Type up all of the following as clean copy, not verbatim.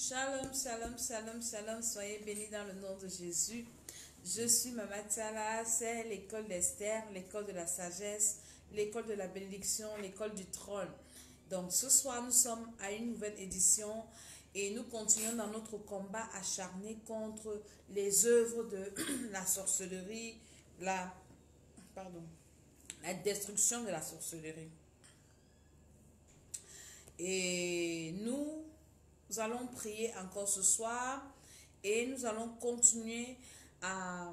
Shalom, shalom, shalom, shalom. Soyez bénis dans le nom de Jésus. Je suis Mama Tiala, c'est l'école d'Esther, l'école de la sagesse, l'école de la bénédiction, l'école du trône. Donc ce soir, nous sommes à une nouvelle édition et nous continuons dans notre combat acharné contre les œuvres de la sorcellerie, la destruction de la sorcellerie. Et nous allons prier encore ce soir et nous allons continuer à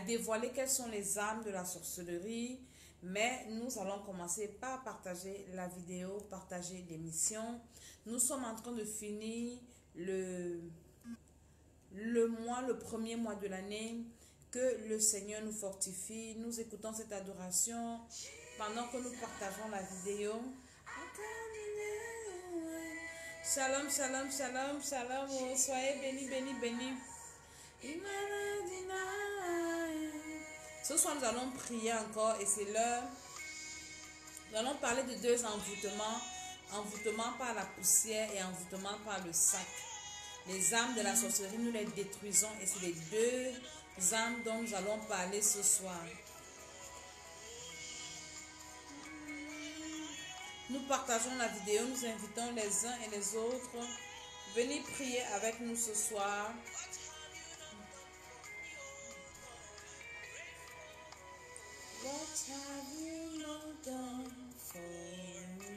dévoiler quelles sont les armes de la sorcellerie. Mais nous allons commencer par partager la vidéo, partager l'émission. Nous sommes en train de finir le premier mois de l'année. Que le Seigneur nous fortifie. Nous écoutons cette adoration pendant que nous partageons la vidéo. Shalom, shalom, shalom, shalom. Oh, soyez bénis, bénis, bénis. Ce soir, nous allons prier encore et c'est l'heure. Nous allons parler de deux envoûtements. Envoûtement par la poussière et envoûtement par le sac. Les âmes de la sorcellerie, nous les détruisons et c'est les deux âmes dont nous allons parler ce soir. Nous partageons la vidéo, nous invitons les uns et les autres. Venez prier avec nous ce soir. What have you not done for me?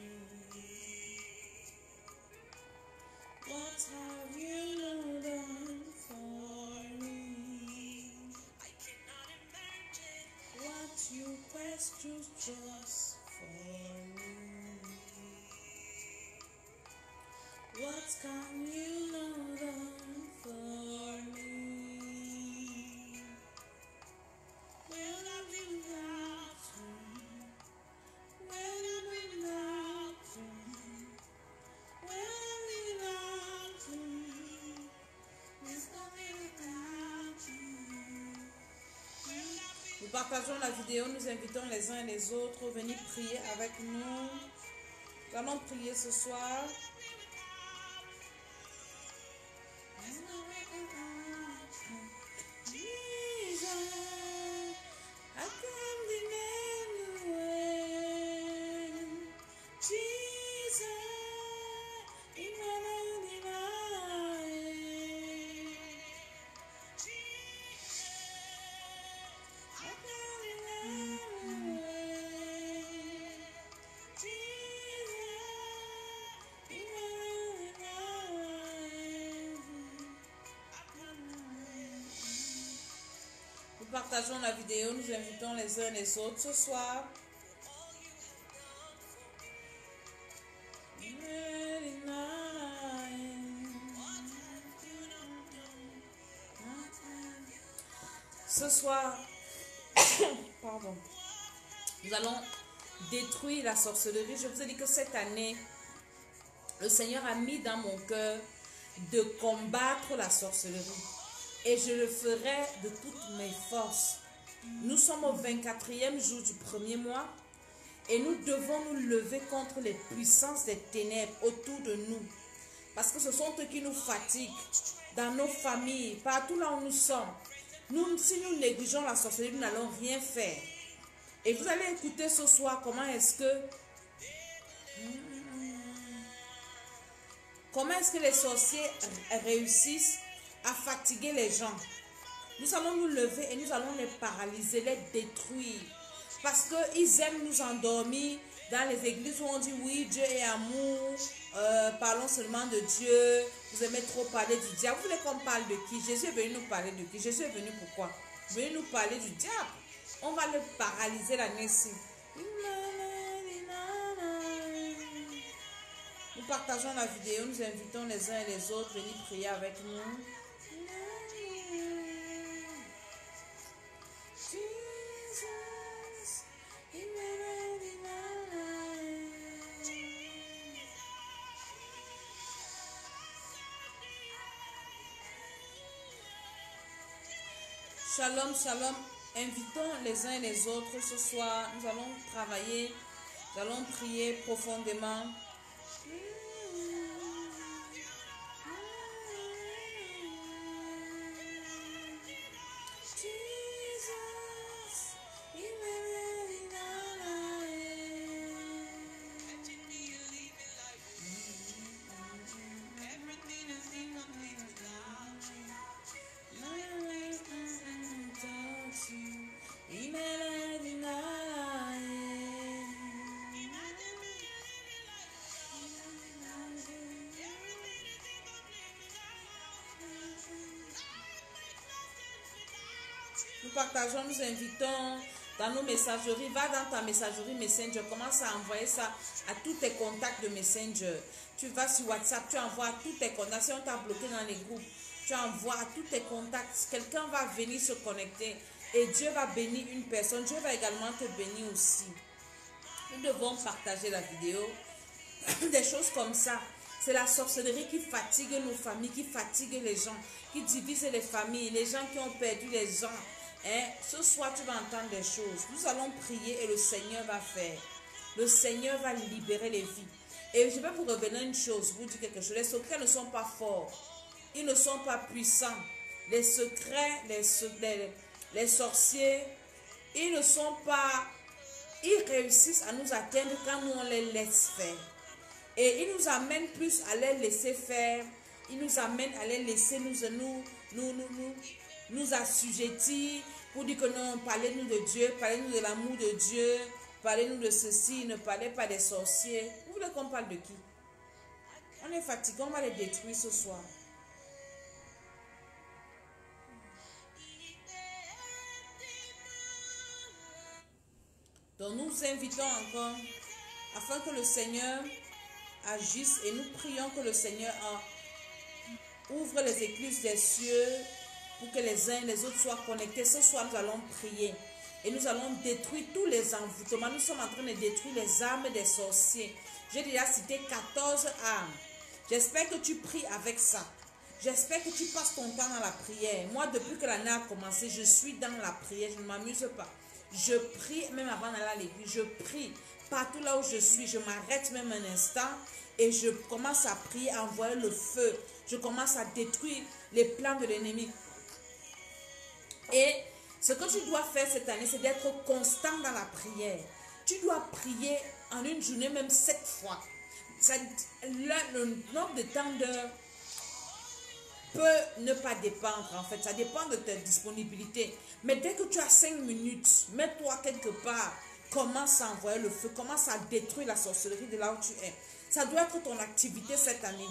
What have you not done for me? I cannot imagine what you passed through just for me. What can you not done for me? Where have you got to? Where have we got to? Where have we got to? There's nothing without you. Nous partageons la vidéo, nous invitons les uns et les autres. Venez prier avec nous. Nous allons prier ce soir. Nous partageons la vidéo, nous invitons les uns et les autres ce soir. Ce soir, pardon, nous allons détruire la sorcellerie. Je vous ai dit que cette année, le Seigneur a mis dans mon cœur de combattre la sorcellerie. Et je le ferai de toutes mes forces. Nous sommes au 24e jour du premier mois. Et nous devons nous lever contre les puissances des ténèbres autour de nous. Parce que ce sont eux qui nous fatiguent. Dans nos familles, partout là où nous sommes. Si nous négligeons la sorcellerie, nous n'allons rien faire. Et vous allez écouter ce soir comment est-ce que les sorciers réussissent à fatiguer les gens. Nous allons nous lever et nous allons les paralyser, les détruire. Parce qu'ils aiment nous endormir dans les églises où on dit oui, Dieu est amour, parlons seulement de Dieu, vous aimez trop parler du diable. Vous voulez qu'on parle de qui? Jésus est venu nous parler de qui? Jésus est venu pourquoi? Il est venu nous parler du diable. On va le paralyser l'année-ci. Nous partageons la vidéo, nous invitons les uns et les autres, venez prier avec nous. Shalom, shalom. Invitons les uns et les autres ce soir. Nous allons travailler, nous allons prier profondément. Nous partageons, nous invitons dans nos messageries. Va dans ta messagerie Messenger. Commence à envoyer ça à tous tes contacts de Messenger. Tu vas sur WhatsApp, tu envoies à tous tes contacts. Si on t'a bloqué dans les groupes, tu envoies à tous tes contacts. Quelqu'un va venir se connecter et Dieu va bénir une personne. Dieu va également te bénir aussi. Nous devons partager la vidéo. Des choses comme ça. C'est la sorcellerie qui fatigue nos familles, qui fatigue les gens, qui divise les familles, les gens qui ont perdu les gens. Hein? Ce soir, tu vas entendre des choses. Nous allons prier et le Seigneur va faire. Le Seigneur va libérer les vies. Et je vais vous révéler une chose, vous dire quelque chose. Les secrets ne sont pas forts. Ils ne sont pas puissants. Les secrets, les sorciers, ils ne sont pas... Ils réussissent à nous atteindre quand nous on les laisse faire. Et il nous amène plus à les laisser faire. Il nous amène à les laisser nous assujettir pour dire que non, parlez-nous de Dieu, parlez-nous de l'amour de Dieu, parlez-nous de ceci, ne parlez pas des sorciers. Vous voulez qu'on parle de qui? On est fatigué, on va les détruire ce soir. Donc nous invitons encore afin que le Seigneur agisse et nous prions que le Seigneur ouvre les écluses des cieux pour que les uns et les autres soient connectés. Ce soir, nous allons prier et nous allons détruire tous les envoûtements. Nous sommes en train de détruire les armes des sorciers. J'ai déjà cité 14 armes. J'espère que tu pries avec ça. J'espère que tu passes ton temps dans la prière. Moi, depuis que l'année a commencé, je suis dans la prière. Je ne m'amuse pas. Je prie même avant d'aller à l'église. Je prie partout là où je suis. Je m'arrête même un instant et je commence à prier, à envoyer le feu. Je commence à détruire les plans de l'ennemi. Et ce que tu dois faire cette année, c'est d'être constant dans la prière. Tu dois prier en une journée, même 7 fois. Le nombre de temps d'heure peut ne pas dépendre en fait. Ça dépend de ta disponibilité. Mais dès que tu as 5 minutes, mets-toi quelque part. Commence à envoyer le feu. Commence à détruire la sorcellerie de là où tu es. Ça doit être ton activité cette année.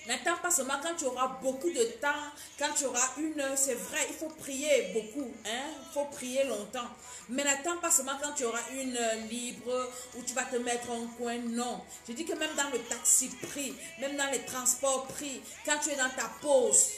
N'attends pas seulement quand tu auras beaucoup de temps, quand tu auras une heure, c'est vrai, il faut prier beaucoup, hein? Il faut prier longtemps. Mais n'attends pas seulement quand tu auras une heure libre où tu vas te mettre en coin, non. Je dis que même dans le taxi, prie, même dans les transports, prie. Quand tu es dans ta pause,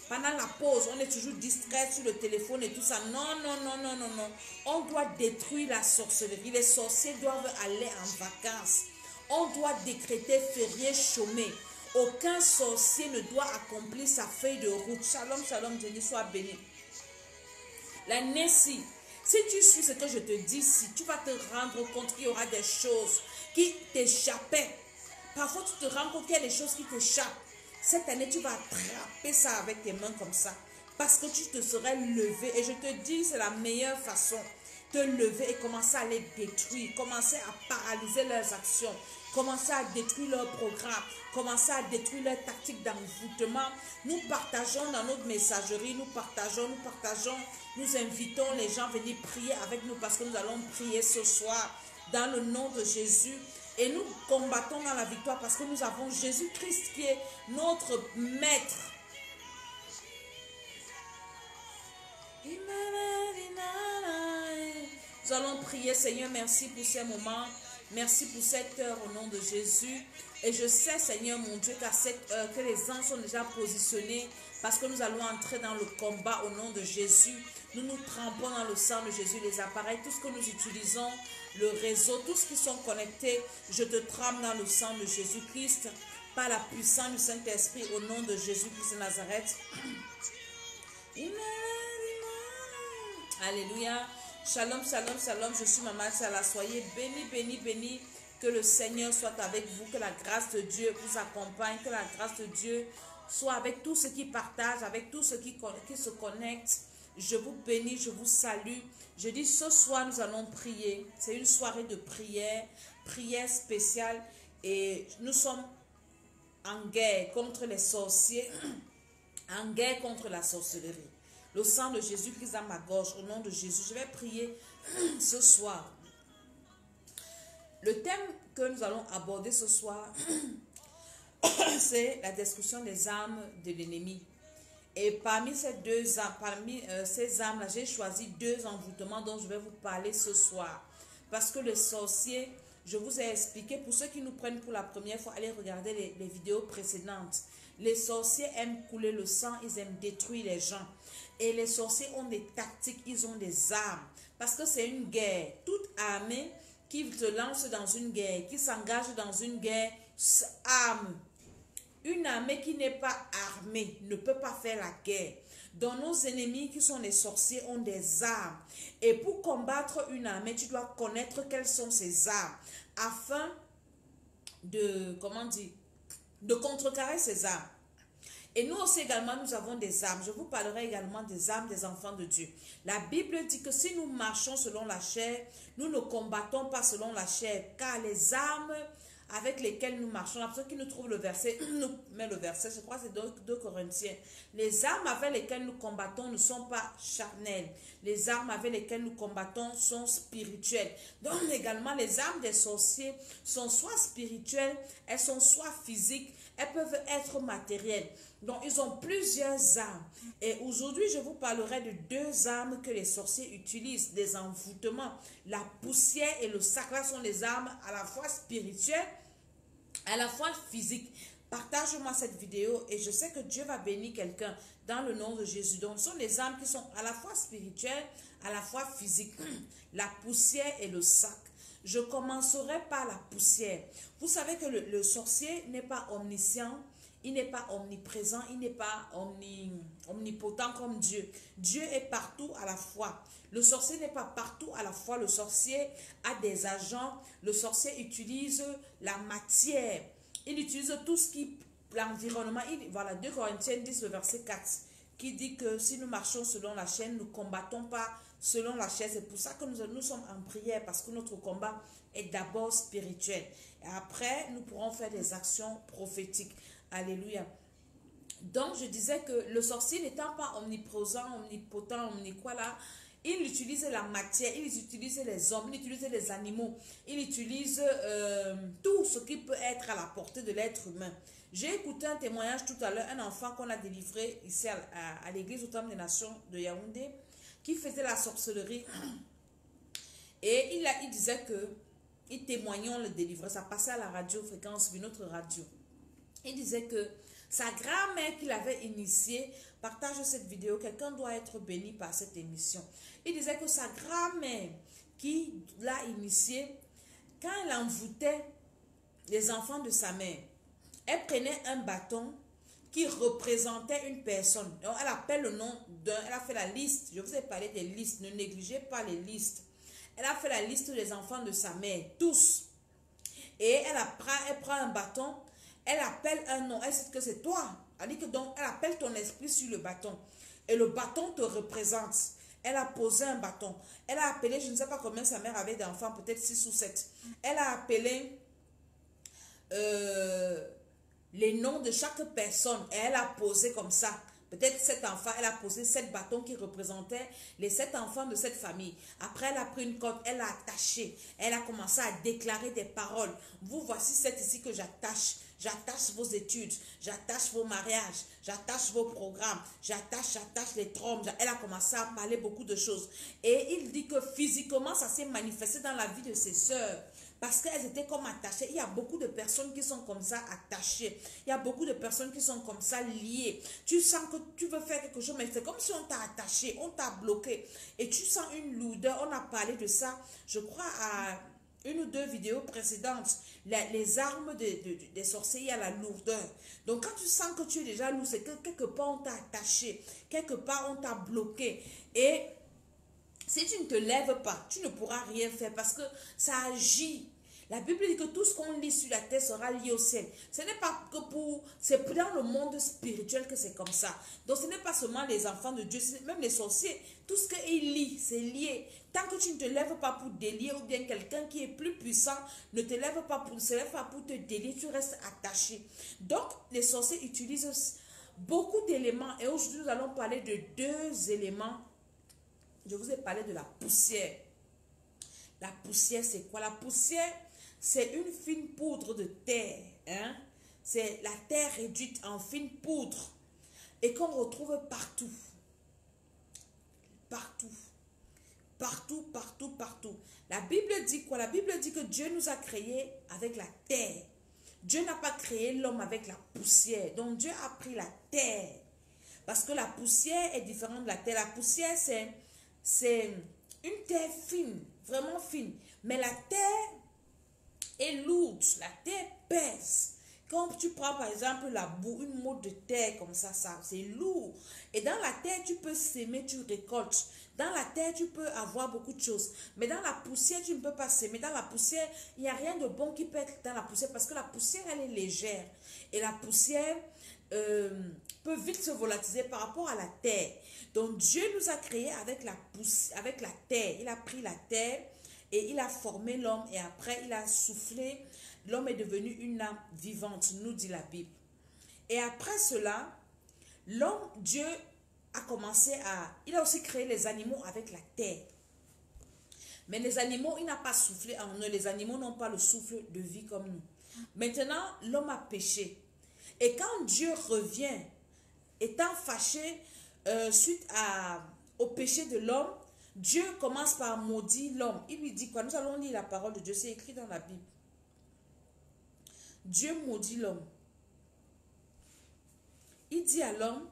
pendant la pause, on est toujours distrait sur le téléphone et tout ça. Non, non, non, non, non, non. On doit détruire la sorcellerie. Les sorciers doivent aller en vacances. On doit décréter férié, chômé. Aucun sorcier ne doit accomplir sa feuille de route. Shalom, shalom, Dieu sois béni. L'année-ci, si tu suis ce que je te dis, si tu vas te rendre compte qu'il y aura des choses qui t'échappaient. Parfois, tu te rends compte qu'il y a des choses qui t'échappent. Cette année, tu vas attraper ça avec tes mains comme ça. Parce que tu te serais levé. Et je te dis, c'est la meilleure façon. Te lever et commencer à les détruire. Commencer à paralyser leurs actions. Commencer à détruire leurs programmes. Commencer à détruire leurs tactiques d'envoûtement. Nous partageons dans notre messagerie. Nous partageons. Nous invitons les gens à venir prier avec nous. Parce que nous allons prier ce soir dans le nom de Jésus. Et nous combattons dans la victoire parce que nous avons Jésus-Christ qui est notre maître. Nous allons prier, Seigneur, merci pour ces moments. Merci pour cette heure au nom de Jésus. Et je sais, Seigneur, mon Dieu, qu'à cette heure, que les anges sont déjà positionnés parce que nous allons entrer dans le combat au nom de Jésus. Nous nous trempons dans le sang de Jésus, les appareils, tout ce que nous utilisons, le réseau, tous ceux qui sont connectés, je te trempe dans le sang de Jésus-Christ, par la puissance du Saint-Esprit, au nom de Jésus-Christ de Nazareth. Alléluia. Shalom, shalom, shalom. Je suis Maman Salah. Soyez bénis, bénis, bénis. Que le Seigneur soit avec vous. Que la grâce de Dieu vous accompagne. Que la grâce de Dieu soit avec tous ceux qui partagent, avec tous ceux qui se connectent. Je vous bénis, je vous salue. Je dis ce soir nous allons prier. C'est une soirée de prière, prière spéciale. Et nous sommes en guerre contre les sorciers, en guerre contre la sorcellerie. Le sang de Jésus-Christ dans ma gorge, au nom de Jésus. Je vais prier ce soir. Le thème que nous allons aborder ce soir, c'est la destruction des armes de l'ennemi. Et parmi ces deux âmes, parmi ces âmes-là, j'ai choisi deux envoûtements dont je vais vous parler ce soir. Parce que le sorcier, je vous ai expliqué, pour ceux qui nous prennent pour la première fois, allez regarder les vidéos précédentes. Les sorciers aiment couler le sang, ils aiment détruire les gens. Et les sorciers ont des tactiques, ils ont des armes. Parce que c'est une guerre. Toute armée qui te lance dans une guerre, qui s'engage dans une guerre, arme. Une armée qui n'est pas armée ne peut pas faire la guerre. Donc nos ennemis qui sont les sorciers ont des armes. Et pour combattre une armée, tu dois connaître quelles sont ces armes. Afin de, comment dire, de contrecarrer ces armes. Et nous aussi également, nous avons des armes. Je vous parlerai également des armes des enfants de Dieu. La Bible dit que si nous marchons selon la chair, nous ne combattons pas selon la chair. Car les armes avec lesquelles nous marchons, la personne qui nous trouve le verset, nous met le verset, je crois que c'est 2 Corinthiens. Les armes avec lesquelles nous combattons ne sont pas charnelles. Les armes avec lesquelles nous combattons sont spirituelles. Donc également, les armes des sorciers sont soit spirituelles, elles sont soit physiques, elles peuvent être matérielles. Donc, ils ont plusieurs armes. Et aujourd'hui, je vous parlerai de 2 armes que les sorciers utilisent. Des envoûtements. La poussière et le sacre sont des armes à la fois spirituelles, à la fois physiques. Partage-moi cette vidéo et je sais que Dieu va bénir quelqu'un dans le nom de Jésus. Donc, ce sont des armes qui sont à la fois spirituelles, à la fois physiques. La poussière et le sacre. Je commencerai par la poussière. Vous savez que le sorcier n'est pas omniscient. Il n'est pas omniprésent, il n'est pas omnipotent comme Dieu. Dieu est partout à la fois. Le sorcier n'est pas partout à la fois. Le sorcier a des agents. Le sorcier utilise la matière. Il utilise tout ce qui... L'environnement. Voilà, 2 Corinthiens 10, le verset 4, qui dit que si nous marchons selon la chair, nous ne combattons pas selon la chair. C'est pour ça que nous sommes en prière, parce que notre combat est d'abord spirituel. Et après, nous pourrons faire des actions prophétiques. Alléluia. Donc, je disais que le sorcier n'étant pas omniprésent, omnipotent, omniquoi là, il utilise la matière, il utilise les hommes, il utilise les animaux, il utilise tout ce qui peut être à la portée de l'être humain. J'ai écouté un témoignage tout à l'heure, un enfant qu'on a délivré ici à l'église au Temple des Nations de Yaoundé, qui faisait la sorcellerie. Et il disait que, il témoignait, on le délivrait, ça passait à la radio, fréquence, une autre radio. Il disait que sa grand-mère qu'il avait initiée, partage cette vidéo, quelqu'un doit être béni par cette émission. Il disait que sa grand-mère qui l'a initiée, quand elle envoûtait les enfants de sa mère, elle prenait un bâton qui représentait une personne. Donc, elle appelle le nom d'un, elle a fait la liste, je vous ai parlé des listes, ne négligez pas les listes. Elle a fait la liste des enfants de sa mère, tous. Et elle prend un bâton. Elle appelle un nom, elle sait que c'est toi. Elle dit que donc, elle appelle ton esprit sur le bâton. Et le bâton te représente. Elle a posé un bâton. Elle a appelé, je ne sais pas combien sa mère avait d'enfants, peut-être 6 ou 7. Elle a appelé les noms de chaque personne. Et elle a posé comme ça. Peut-être 7 enfants, elle a posé 7 bâtons qui représentaient les 7 enfants de cette famille. Après, elle a pris une corde, elle a attaché. Elle a commencé à déclarer des paroles. Vous voici 7 ici que j'attache. J'attache vos études, j'attache vos mariages, j'attache vos programmes, j'attache les trompes. Elle a commencé à parler beaucoup de choses. Et il dit que physiquement, ça s'est manifesté dans la vie de ses sœurs. Parce qu'elles étaient comme attachées. Il y a beaucoup de personnes qui sont comme ça attachées. Il y a beaucoup de personnes qui sont comme ça liées. Tu sens que tu veux faire quelque chose, mais c'est comme si on t'a attaché, on t'a bloqué. Et tu sens une lourdeur. On a parlé de ça, je crois, à une ou 2 vidéos précédentes. Les armes des sorciers, il y a la lourdeur. Donc quand tu sens que tu es déjà lourd, c'est que quelque part on t'a attaché. Quelque part on t'a bloqué. Et si tu ne te lèves pas, tu ne pourras rien faire parce que ça agit. La Bible dit que tout ce qu'on lit sur la terre sera lié au ciel. Ce n'est pas que pour... C'est dans le monde spirituel que c'est comme ça. Donc ce n'est pas seulement les enfants de Dieu, même les sorciers. Tout ce qu'ils lisent, c'est lié. Tant que tu ne te lèves pas pour délier, ou bien quelqu'un qui est plus puissant ne te lève pas pour, se lève pas pour te délier, tu restes attaché. Donc les sorciers utilisent beaucoup d'éléments. Et aujourd'hui, nous allons parler de 2 éléments. Je vous ai parlé de la poussière. La poussière, c'est quoi? La poussière, c'est une fine poudre de terre. Hein? C'est la terre réduite en fine poudre. et qu'on retrouve partout. Partout. Partout, partout, partout. La Bible dit quoi? La Bible dit que Dieu nous a créés avec la terre. Dieu n'a pas créé l'homme avec la poussière. Donc Dieu a pris la terre. Parce que la poussière est différente de la terre. La poussière, c'est une terre fine, vraiment fine. Mais la terre est lourde. La terre pèse. Quand tu prends par exemple la boue, une mode de terre comme ça c'est lourd. Et dans la terre, tu peux s'aimer, tu récoltes. Dans la terre, tu peux avoir beaucoup de choses. Mais dans la poussière, tu ne peux pas s'aimer. Dans la poussière, il n'y a rien de bon qui peut être dans la poussière parce que la poussière, elle est légère. Et la poussière peut vite se volatiliser par rapport à la terre. Donc Dieu nous a créés avec la terre. Il a pris la terre et il a formé l'homme et après il a soufflé. L'homme est devenu une âme vivante, nous dit la Bible. Et après cela, l'homme, Dieu a commencé il a aussi créé les animaux avec la terre. Mais les animaux, il n'a pas soufflé en eux. Les animaux n'ont pas le souffle de vie comme nous. Maintenant, l'homme a péché. Et quand Dieu revient, étant fâché suite au péché de l'homme, Dieu commence par maudire l'homme. Il lui dit quoi? Nous allons lire la parole de Dieu. C'est écrit dans la Bible. Dieu maudit l'homme. Il dit à l'homme,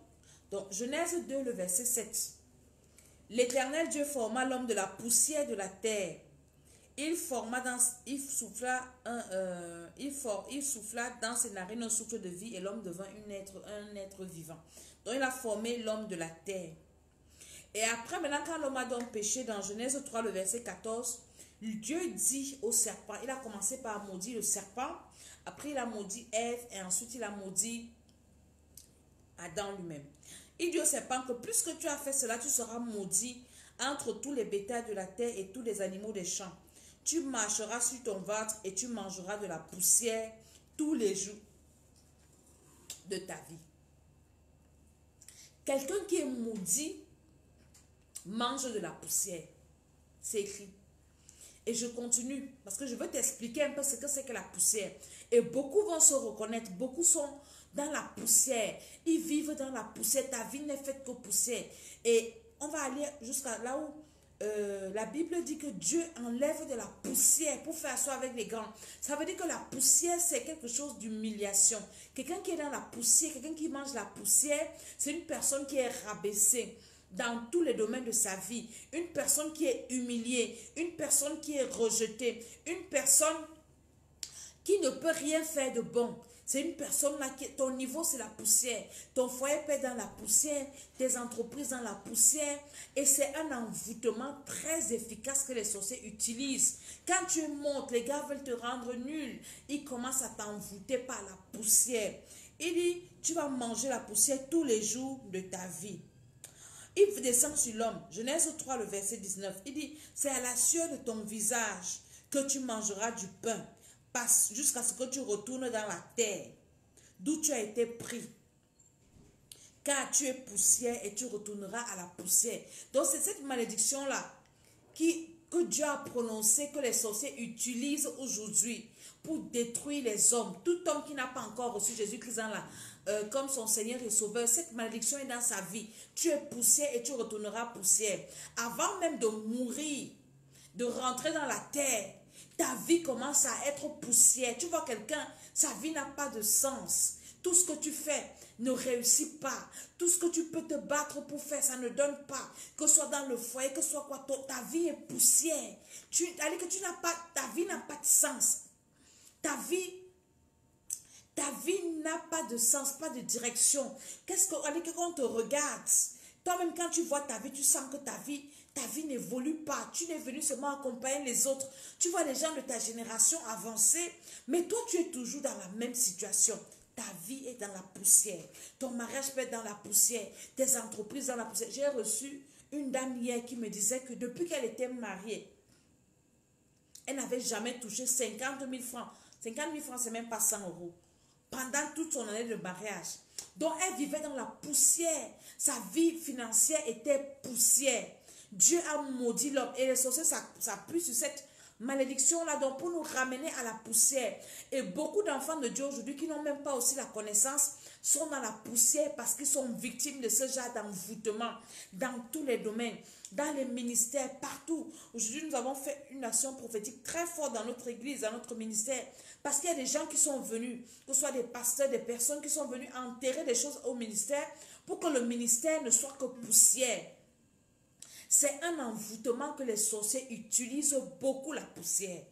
donc Genèse 2, le verset 7. L'Éternel Dieu forma l'homme de la poussière de la terre. Il souffla dans ses narines un souffle de vie et l'homme devint un être vivant. Donc il a formé l'homme de la terre. Et après, maintenant, quand l'homme a donc péché dans Genèse 3, le verset 14, Dieu dit au serpent, il a commencé par maudire le serpent, après il a maudit Ève et ensuite il a maudit Adam lui-même. Il dit au serpent que plus que tu as fait cela, tu seras maudit entre tous les bétails de la terre et tous les animaux des champs. Tu marcheras sur ton ventre et tu mangeras de la poussière tous les jours de ta vie. Quelqu'un qui est maudit mange de la poussière. C'est écrit. Et je continue parce que je veux t'expliquer un peu ce que c'est que la poussière. Et beaucoup vont se reconnaître. Beaucoup sont dans la poussière. Ils vivent dans la poussière. Ta vie n'est faite que poussière. Et on va aller jusqu'à là où la Bible dit que Dieu enlève de la poussière pour faire asseoir avec les grands. Ça veut dire que la poussière, c'est quelque chose d'humiliation. Quelqu'un qui est dans la poussière, quelqu'un qui mange la poussière, c'est une personne qui est rabaissée dans tous les domaines de sa vie. Une personne qui est humiliée, une personne qui est rejetée, une personne qui ne peut rien faire de bon. C'est une personne là, ton niveau c'est la poussière. Ton foyer peut être dans la poussière, tes entreprises dans la poussière. Et c'est un envoûtement très efficace que les sorciers utilisent. Quand tu montes, les gars veulent te rendre nul. Ils commencent à t'envoûter par la poussière. Il dit, tu vas manger la poussière tous les jours de ta vie. Il descend sur l'homme. Genèse 3, le verset 19. Il dit, c'est à la sueur de ton visage que tu mangeras du pain. Passe jusqu'à ce que tu retournes dans la terre d'où tu as été pris. Car tu es poussière et tu retourneras à la poussière. Donc c'est cette malédiction-là que Dieu a prononcée, que les sorciers utilisent aujourd'hui pour détruire les hommes. Tout homme qui n'a pas encore reçu Jésus-Christ comme son Seigneur et Sauveur, cette malédiction est dans sa vie. Tu es poussière et tu retourneras poussière. Avant même de mourir, de rentrer dans la terre, ta vie commence à être poussière. Tu vois quelqu'un, sa vie n'a pas de sens. Tout ce que tu fais ne réussit pas. Tout ce que tu peux te battre pour faire, ça ne donne pas. Que ce soit dans le foyer, que ce soit quoi, ta vie est poussière. Ta vie n'a pas de sens. Ta vie n'a pas de sens, pas de direction. Quand on te regarde, toi-même quand tu vois ta vie, tu sens que ta vie n'évolue pas. Tu n'es venu seulement accompagner les autres. Tu vois les gens de ta génération avancer, mais toi tu es toujours dans la même situation. Ta vie est dans la poussière. Ton mariage peut être dans la poussière. Tes entreprises dans la poussière. J'ai reçu une dame hier qui me disait que depuis qu'elle était mariée, elle n'avait jamais touché 50 000 francs. 50 000 francs, c'est même pas 100 €. Pendant toute son année de mariage. Donc elle vivait dans la poussière. Sa vie financière était poussière. Dieu a maudit l'homme. Et les sorciers s'appuient sur cette malédiction là, donc pour nous ramener à la poussière. Et beaucoup d'enfants de Dieu aujourd'hui qui n'ont même pas aussi la connaissance sont dans la poussière parce qu'ils sont victimes de ce genre d'envoûtement dans tous les domaines, dans les ministères, partout. Aujourd'hui, nous avons fait une action prophétique très forte dans notre église, dans notre ministère, parce qu'il y a des gens qui sont venus, que ce soit des pasteurs, des personnes qui sont venues enterrer des choses au ministère pour que le ministère ne soit que poussière. C'est un envoûtement que les sorciers utilisent beaucoup, la poussière.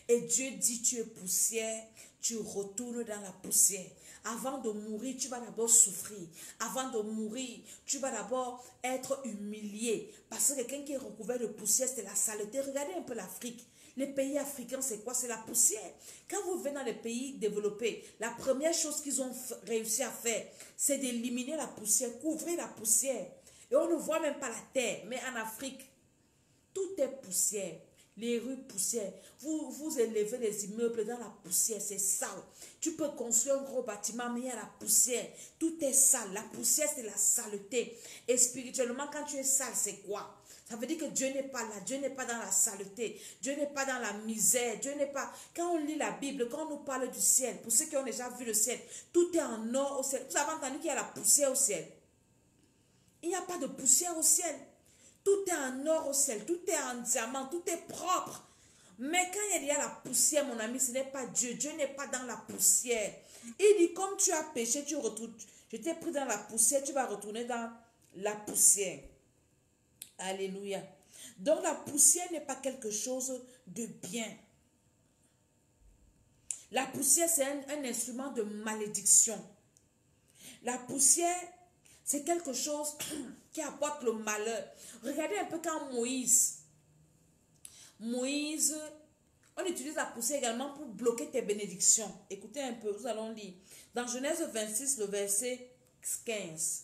Et Dieu dit, tu es poussière, tu retournes dans la poussière. Avant de mourir, tu vas d'abord souffrir. Avant de mourir, tu vas d'abord être humilié. Parce que quelqu'un qui est recouvert de poussière, c'est la saleté. Regardez un peu l'Afrique. Les pays africains, c'est quoi? C'est la poussière. Quand vous venez dans les pays développés, la première chose qu'ils ont réussi à faire, c'est d'éliminer la poussière, couvrir la poussière. Et on ne voit même pas la terre. Mais en Afrique, tout est poussière. Les rues poussière. Vous élevez les immeubles dans la poussière. C'est sale. Tu peux construire un gros bâtiment, mais il y a la poussière. Tout est sale. La poussière, c'est la saleté. Et spirituellement, quand tu es sale, c'est quoi? Ça veut dire que Dieu n'est pas là. Dieu n'est pas dans la saleté. Dieu n'est pas dans la misère. Dieu n'est pas... Quand on lit la Bible, quand on nous parle du ciel, pour ceux qui ont déjà vu le ciel, tout est en or au ciel. Vous avez entendu qu'il y a la poussière au ciel? Il n'y a pas de poussière au ciel. Tout est en or au ciel. Tout est en diamant. Tout est propre. Mais quand il y a la poussière, mon ami, ce n'est pas Dieu. Dieu n'est pas dans la poussière. Il dit, comme tu as péché, tu retournes. Je t'ai pris dans la poussière, tu vas retourner dans la poussière. Alléluia. Donc la poussière n'est pas quelque chose de bien. La poussière, c'est un instrument de malédiction. La poussière, c'est quelque chose qui apporte le malheur. Regardez un peu quand Moïse, on utilise la poussière également pour bloquer tes bénédictions. Écoutez un peu, nous allons lire. Dans Genèse 26, le verset 15.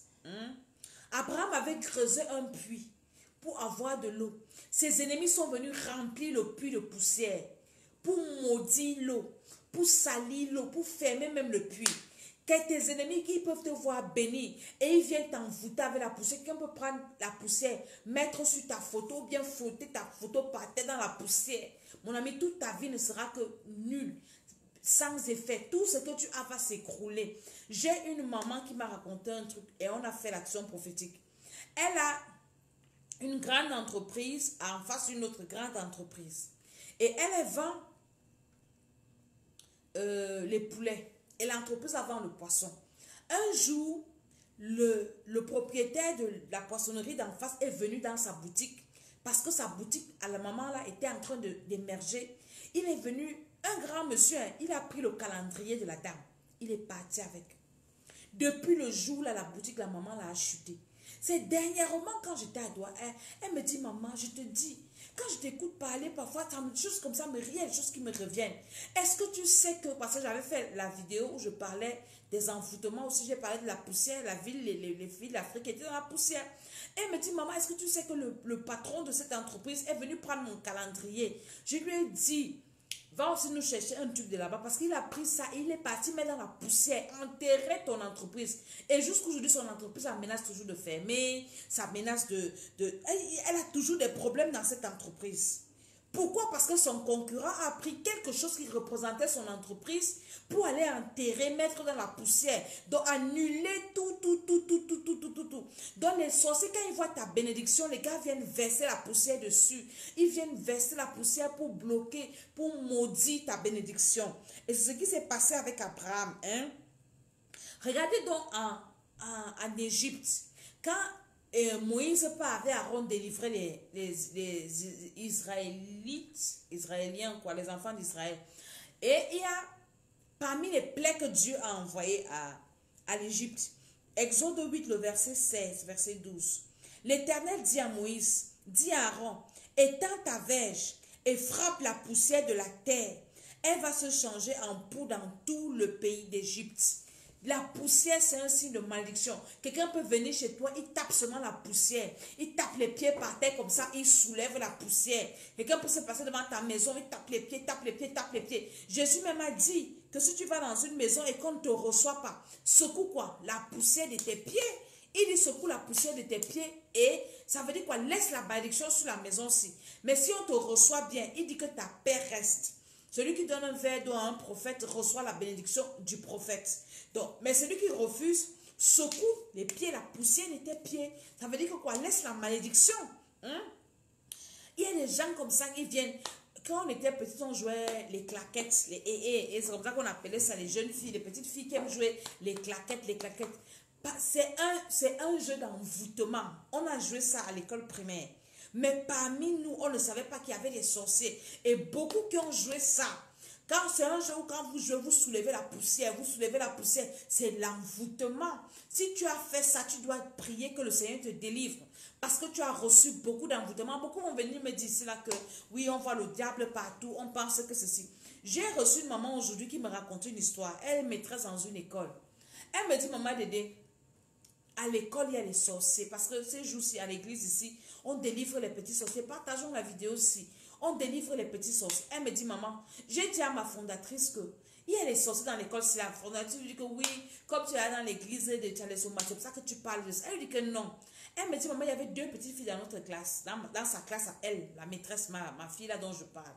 Abraham avait creusé un puits pour avoir de l'eau. Ses ennemis sont venus remplir le puits de poussière pour maudire l'eau, pour salir l'eau, pour fermer même le puits. Que tes ennemis qui peuvent te voir béni et ils viennent t'envoûter avec la poussière. Quelqu'un peut prendre la poussière, mettre sur ta photo ou bien frotter ta photo par terre dans la poussière. Mon ami, toute ta vie ne sera que nulle, sans effet. Tout ce que tu as va s'écrouler. J'ai une maman qui m'a raconté un truc et on a fait l'action prophétique. Elle a une grande entreprise en face d'une autre grande entreprise. Et elle vend les poulets. Et l'entreprise a vendu le poisson. Un jour, le propriétaire de la poissonnerie d'en face est venu dans sa boutique parce que sa boutique, à la maman là, était en train d'émerger. Il est venu, un grand monsieur, il a pris le calendrier de la dame. Il est parti avec. Depuis le jour là, la boutique, la maman là a chuté. C'est dernièrement quand j'étais à Douala, elle me dit, maman, je te dis, quand je t'écoute parler, parfois, des choses comme ça me riennent, des choses qui me reviennent. Est-ce que tu sais que, parce que j'avais fait la vidéo où je parlais des envoûtements, aussi j'ai parlé de la poussière, la ville, les filles d'Afrique étaient dans la poussière. Elle me dit, maman, est-ce que tu sais que le patron de cette entreprise est venu prendre mon calendrier? Je lui ai dit, va aussi nous chercher un truc de là-bas parce qu'il a pris ça et il est parti mettre dans la poussière, enterrer ton entreprise. Et jusqu'aujourd'hui, son entreprise, ça menace toujours de fermer, ça menace elle a toujours des problèmes dans cette entreprise. Pourquoi? Parce que son concurrent a pris quelque chose qui représentait son entreprise pour aller enterrer, mettre dans la poussière, donc annuler tout. Donc les sorciers, quand ils voient ta bénédiction, les gars viennent verser la poussière dessus. Ils viennent verser la poussière pour bloquer, pour maudire ta bénédiction. Et c'est ce qui s'est passé avec Abraham. Regardez donc en Égypte, quand Moïse part avec Aaron délivrer les Israéliens, quoi, les enfants d'Israël. Et il y a parmi les plaies que Dieu a envoyées à l'Égypte, Exode 8, le verset 16, verset 12. L'Éternel dit à Moïse, dit à Aaron, étends ta verge et frappe la poussière de la terre. Elle va se changer en poux dans tout le pays d'Égypte. La poussière, c'est un signe de malédiction. Quelqu'un peut venir chez toi, il tape seulement la poussière. Il tape les pieds par terre comme ça, il soulève la poussière. Quelqu'un peut se passer devant ta maison, il tape les pieds, tape les pieds, tape les pieds. Jésus même a dit que si tu vas dans une maison et qu'on ne te reçoit pas, secoue quoi? La poussière de tes pieds. Il dit secoue la poussière de tes pieds et ça veut dire quoi? Laisse la malédiction sur la maison aussi. Mais si on te reçoit bien, il dit que ta paix reste. Celui qui donne un verre d'eau à un prophète reçoit la bénédiction du prophète. Donc, mais celui qui refuse, secoue les pieds, la poussière de tes pieds. Ça veut dire que quoi? Laisse la malédiction. Hein? Il y a des gens comme ça qui viennent. Quand on était petits, on jouait les claquettes, les et c'est comme ça qu'on appelait ça les jeunes filles, les petites filles qui aiment jouer les claquettes, les claquettes. C'est un jeu d'envoûtement. On a joué ça à l'école primaire. Mais parmi nous, on ne savait pas qu'il y avait des sorciers. Et beaucoup qui ont joué ça. Quand c'est un jeu où quand vous jouez, vous soulevez la poussière, c'est l'envoûtement. Si tu as fait ça, tu dois prier que le Seigneur te délivre. Parce que tu as reçu beaucoup d'envoûtement. Beaucoup vont venir me dire ici là que oui, on voit le diable partout, on pense que ceci. J'ai reçu une maman aujourd'hui qui me racontait une histoire. Elle est maîtresse dans une école. Elle me dit, maman Dédé, à l'école, il y a les sorciers. Parce que ces jours-ci, à l'église ici, on délivre les petits sorciers. Partageons la vidéo aussi. On délivre les petits sorciers. Elle me dit, maman, j'ai dit à ma fondatrice que il y a les sorciers dans l'école. Si la fondatrice dit que oui, comme tu es dans l'église de Tchalesoma, c'est pour ça que tu parles de ça. Elle dit que non. Elle me dit, maman, il y avait 2 petites filles dans notre classe. Dans sa classe à elle, la maîtresse, ma fille là dont je parle.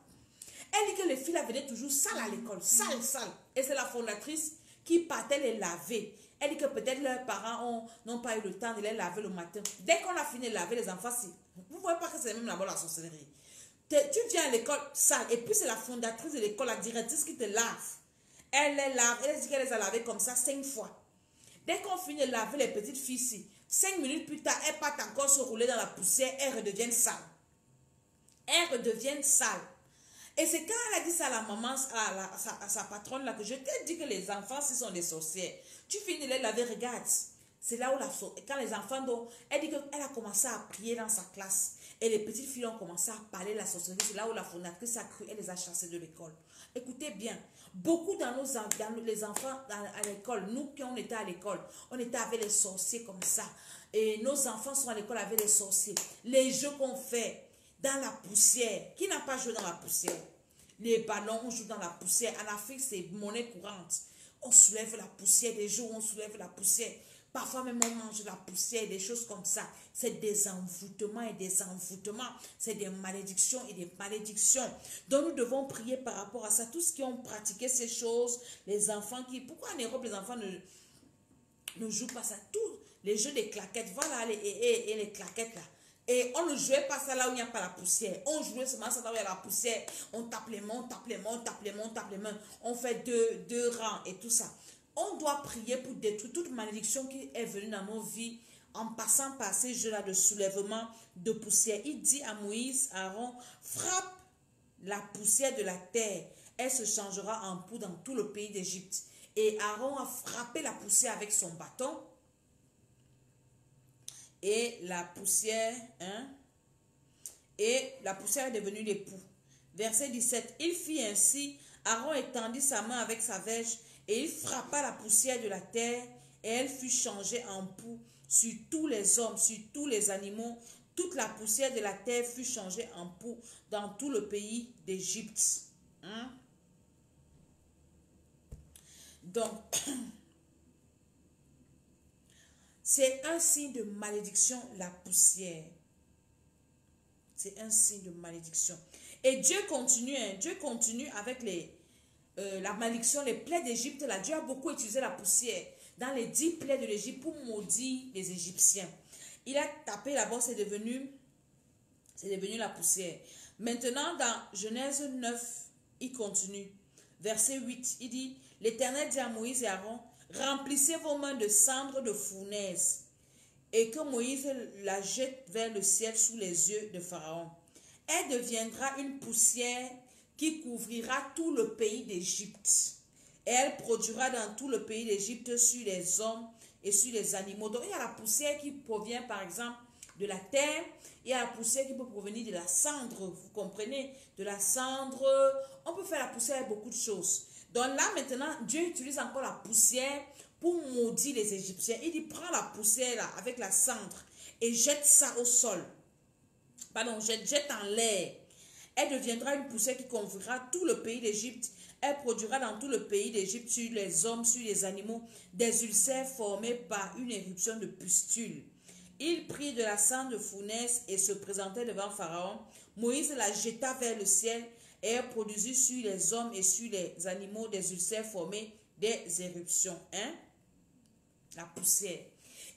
Elle dit que les filles là venaient toujours sales à l'école. Sales. Et c'est la fondatrice qui partait les laver. Elle dit que peut-être leurs parents n'ont pas eu le temps de les laver le matin. Dès qu'on a fini de laver les enfants, vous ne voyez pas que c'est même là-bas la sorcellerie. Tu viens à l'école sale et puis c'est la fondatrice de l'école, la directrice qui te lave. Elle les lave, elle dit qu'elle les a lavées comme ça 5 fois. Dès qu'on finit de laver les petites filles ici, 5 minutes plus tard, elles partent encore se rouler dans la poussière, elles redeviennent sales. Elles redeviennent sales. Et c'est quand elle a dit ça à la maman, à sa patronne là, que je t'ai dit que les enfants, ce sont des sorcières. Tu finis de les laver, regarde. C'est là où quand les enfants, elle dit qu'elle a commencé à prier dans sa classe. Et les petites filles ont commencé à parler de la sorcellerie. C'est là où la fondatrice a cru, elle les a chassées de l'école. Écoutez bien, beaucoup dans les enfants à l'école, nous qui on était à l'école, on était avec les sorciers comme ça. Et nos enfants sont à l'école avec les sorciers. Les jeux qu'on fait dans la poussière. Qui n'a pas joué dans la poussière? Les ballons, on joue dans la poussière. En Afrique, c'est monnaie courante. On soulève la poussière, des jours où on soulève la poussière. Parfois même on mange la poussière, des choses comme ça. C'est des envoûtements et des envoûtements. C'est des malédictions et des malédictions. Donc nous devons prier par rapport à ça. Tous ceux qui ont pratiqué ces choses, les enfants qui... Pourquoi en Europe les enfants ne jouent pas ça? Tous les jeux des claquettes, voilà et les claquettes là. Et on ne jouait pas ça là où il n'y a pas la poussière. On jouait seulement ça là où il y a la poussière. On tape les mains, on tape les mains, on tape les mains, on tape les mains. On fait deux rangs et tout ça. On doit prier pour détruire toute malédiction qui est venue dans nos vies en passant par ces jeux-là de soulèvement de poussière. Il dit à Moïse, Aaron, frappe la poussière de la terre. Elle se changera en poudre dans tout le pays d'Égypte. Et Aaron a frappé la poussière avec son bâton. Et la poussière, est devenue l'époux. Verset 17. Il fit ainsi, Aaron étendit sa main avec sa verge, et il frappa la poussière de la terre, et elle fut changée en poux sur tous les hommes, sur tous les animaux. Toute la poussière de la terre fut changée en poux dans tout le pays d'Égypte. Donc, c'est un signe de malédiction, la poussière. C'est un signe de malédiction. Et Dieu continue avec la malédiction, les plaies d'Égypte. Là, Dieu a beaucoup utilisé la poussière dans les 10 plaies de l'Égypte pour maudire les Égyptiens. Il a tapé là-bas, c'est devenu la poussière. Maintenant, dans Genèse 9, il continue. Verset 8, il dit, l'Éternel dit à Moïse et Aaron, remplissez vos mains de cendres de fournaise, et que Moïse la jette vers le ciel sous les yeux de Pharaon. Elle deviendra une poussière qui couvrira tout le pays d'Égypte. Et elle produira dans tout le pays d'Égypte sur les hommes et sur les animaux. Donc il y a la poussière qui provient par exemple de la terre. Il y a la poussière qui peut provenir de la cendre. Vous comprenez? De la cendre. On peut faire la poussière avec beaucoup de choses. Donc là maintenant, Dieu utilise encore la poussière pour maudire les Égyptiens. Il dit, prends la poussière là, avec la cendre et jette ça au sol. Pardon, jette en l'air. Elle deviendra une poussière qui couvrira tout le pays d'Égypte. Elle produira dans tout le pays d'Égypte sur les hommes, sur les animaux, des ulcères formés par une éruption de pustules. Il prit de la cendre de fournaise et se présentait devant Pharaon. Moïse la jeta vers le ciel et elle produisit sur les hommes et sur les animaux des ulcères formés des éruptions. Hein? La poussière.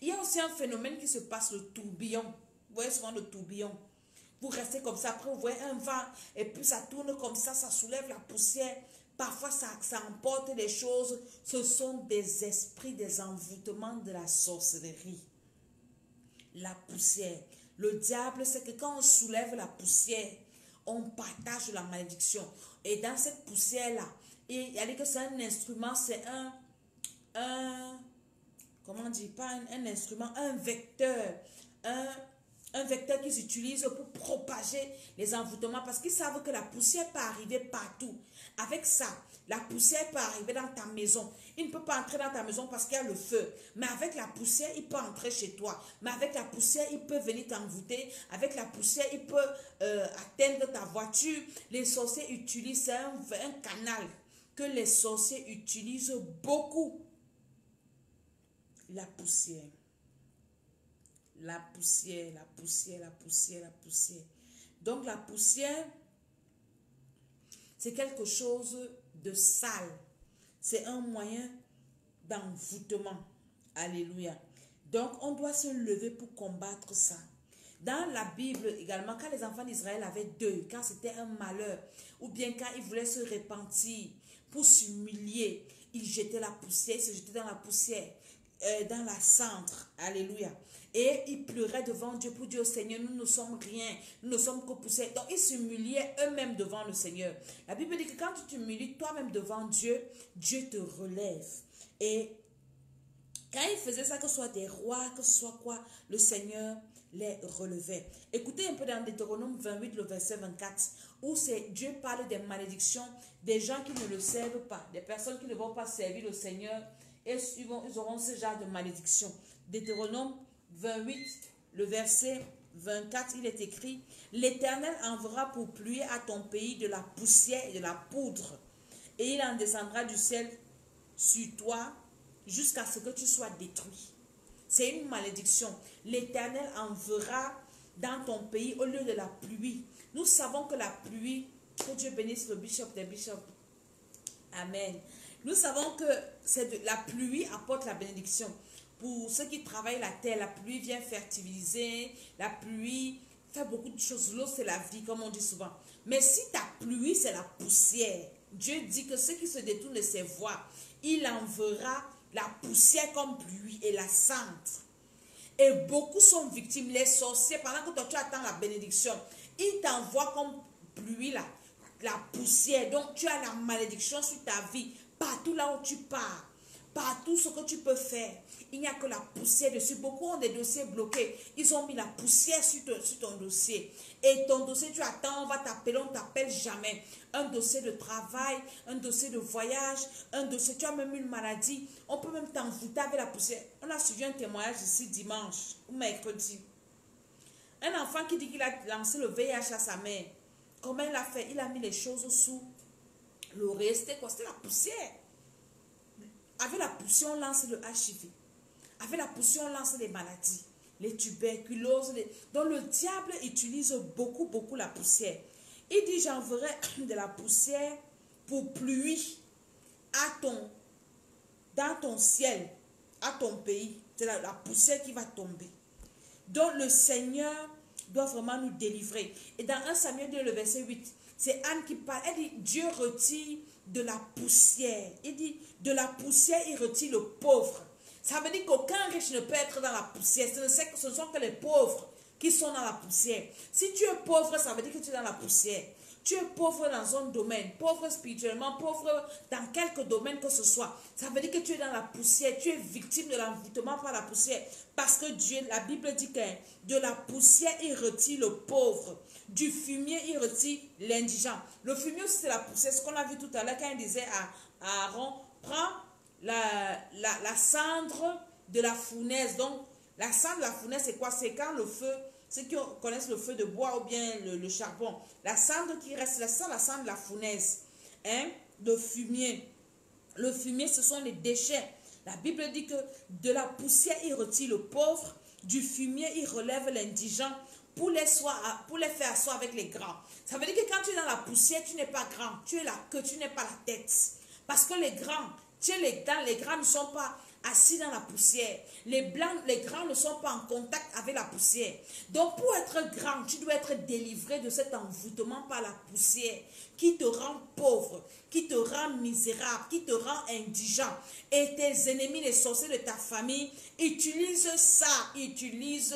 Il y a aussi un phénomène qui se passe, le tourbillon. Vous voyez souvent le tourbillon. Vous restez comme ça, après vous voyez un vent et puis ça tourne comme ça soulève la poussière. Parfois ça emporte des choses. Ce sont des esprits, des envoûtements de la sorcellerie. La poussière. Le diable, c'est que quand on soulève la poussière, on partage la malédiction. Et dans cette poussière-là, il y a dit que c'est un instrument, c'est comment on dit, pas un instrument, un vecteur, un vecteur qu'ils utilisent pour propager les envoûtements parce qu'ils savent que la poussière peut arriver partout. Avec ça, la poussière peut arriver dans ta maison. Il ne peut pas entrer dans ta maison parce qu'il y a le feu. Mais avec la poussière, il peut entrer chez toi. Mais avec la poussière, il peut venir t'envoûter. Avec la poussière, il peut atteindre ta voiture. Les sorciers utilisent un canal que les sorciers utilisent beaucoup. La poussière. La poussière, la poussière, la poussière, la poussière. Donc la poussière, c'est quelque chose de sale. C'est un moyen d'envoûtement. Alléluia. Donc on doit se lever pour combattre ça. Dans la Bible également, quand les enfants d'Israël avaient deuil, quand c'était un malheur, ou bien quand ils voulaient se repentir pour s'humilier, ils jetaient la poussière, ils se jetaient dans la poussière. Dans la cendre, alléluia, et ils pleuraient devant Dieu pour dire au Seigneur, nous ne sommes rien, nous ne sommes que poussière. Donc ils s'humiliaient eux-mêmes devant le Seigneur. La Bible dit que quand tu t'humilies toi-même devant Dieu, Dieu te relève. Et quand ils faisaient ça, que ce soit des rois, que ce soit quoi, le Seigneur les relevait. Écoutez un peu dans Deutéronome 28, le verset 24, où Dieu parle des malédictions, des gens qui ne le servent pas, des personnes qui ne vont pas servir le Seigneur. Et ils auront ce genre de malédiction. Deutéronome 28, le verset 24, il est écrit: l'Éternel enverra pour pluie à ton pays de la poussière et de la poudre, et il en descendra du ciel sur toi jusqu'à ce que tu sois détruit. C'est une malédiction. L'Éternel enverra dans ton pays au lieu de la pluie. Nous savons que la pluie, que Dieu bénisse le bishop des bishops. Amen. Nous savons que la pluie apporte la bénédiction. Pour ceux qui travaillent la terre, la pluie vient fertiliser, la pluie fait beaucoup de choses. L'eau, c'est la vie, comme on dit souvent. Mais si ta pluie, c'est la poussière, Dieu dit que ceux qui se détournent de ses voies, il enverra la poussière comme pluie et la cendre. Et beaucoup sont victimes. Les sorciers, pendant que toi tu attends la bénédiction, ils t'envoient comme pluie la poussière. Donc tu as la malédiction sur ta vie. Partout là où tu pars, partout ce que tu peux faire, il n'y a que la poussière dessus. Beaucoup ont des dossiers bloqués. Ils ont mis la poussière sur ton dossier. Et ton dossier, tu attends, on va t'appeler, on ne t'appelle jamais. Un dossier de travail, un dossier de voyage, un dossier, tu as même une maladie. On peut même t'envoûter avec la poussière. On a suivi un témoignage ici dimanche ou mercredi. Un enfant qui dit qu'il a lancé le VIH à sa mère. Comment il a fait? Il a mis les choses sous l'oreille. C'était quoi? C'était la poussière. Avec la poussière, on lance le HIV. Avec la poussière, on lance les maladies, les tuberculoses. Donc le diable utilise beaucoup la poussière. Il dit: j'enverrai de la poussière pour pluie dans ton ciel, à ton pays. C'est la poussière qui va tomber. Donc le Seigneur doit vraiment nous délivrer. Et dans 1 Samuel 2, le verset 8, c'est Anne qui parle. Elle dit: Dieu retire de la poussière. Il dit: de la poussière, il retire le pauvre. Ça veut dire qu'aucun riche ne peut être dans la poussière. Ce ne sont que les pauvres qui sont dans la poussière. Si tu es pauvre, ça veut dire que tu es dans la poussière. Tu es pauvre dans un domaine, pauvre spirituellement, pauvre dans quelque domaine que ce soit. Ça veut dire que tu es dans la poussière. Tu es victime de l'envoûtement par la poussière. Parce que Dieu, la Bible dit que de la poussière, il retire le pauvre. Du fumier, il retire l'indigent. Le fumier aussi, c'est la poussière. Ce qu'on a vu tout à l'heure quand il disait à Aaron: prends la cendre de la fournaise. Donc, la cendre de la fournaise, c'est quoi? C'est quand le feu, ceux qui connaissent le feu de bois ou bien le charbon, la cendre qui reste, la cendre de la fournaise. Hein? de fumier. Le fumier, ce sont les déchets. La Bible dit que de la poussière, il retire le pauvre. Du fumier, il relève l'indigent pour les faire asseoir avec les grands. Ça veut dire que quand tu es dans la poussière, tu n'es pas grand. Tu es la queue, tu n'es pas la tête. Parce que les grands, les grands ne sont pas assis dans la poussière. Les grands ne sont pas en contact avec la poussière. Donc pour être grand, tu dois être délivré de cet envoûtement par la poussière qui te rend pauvre, qui te rend misérable, qui te rend indigent. Et tes ennemis, les sorciers de ta famille, utilisent ça. Ils utilisent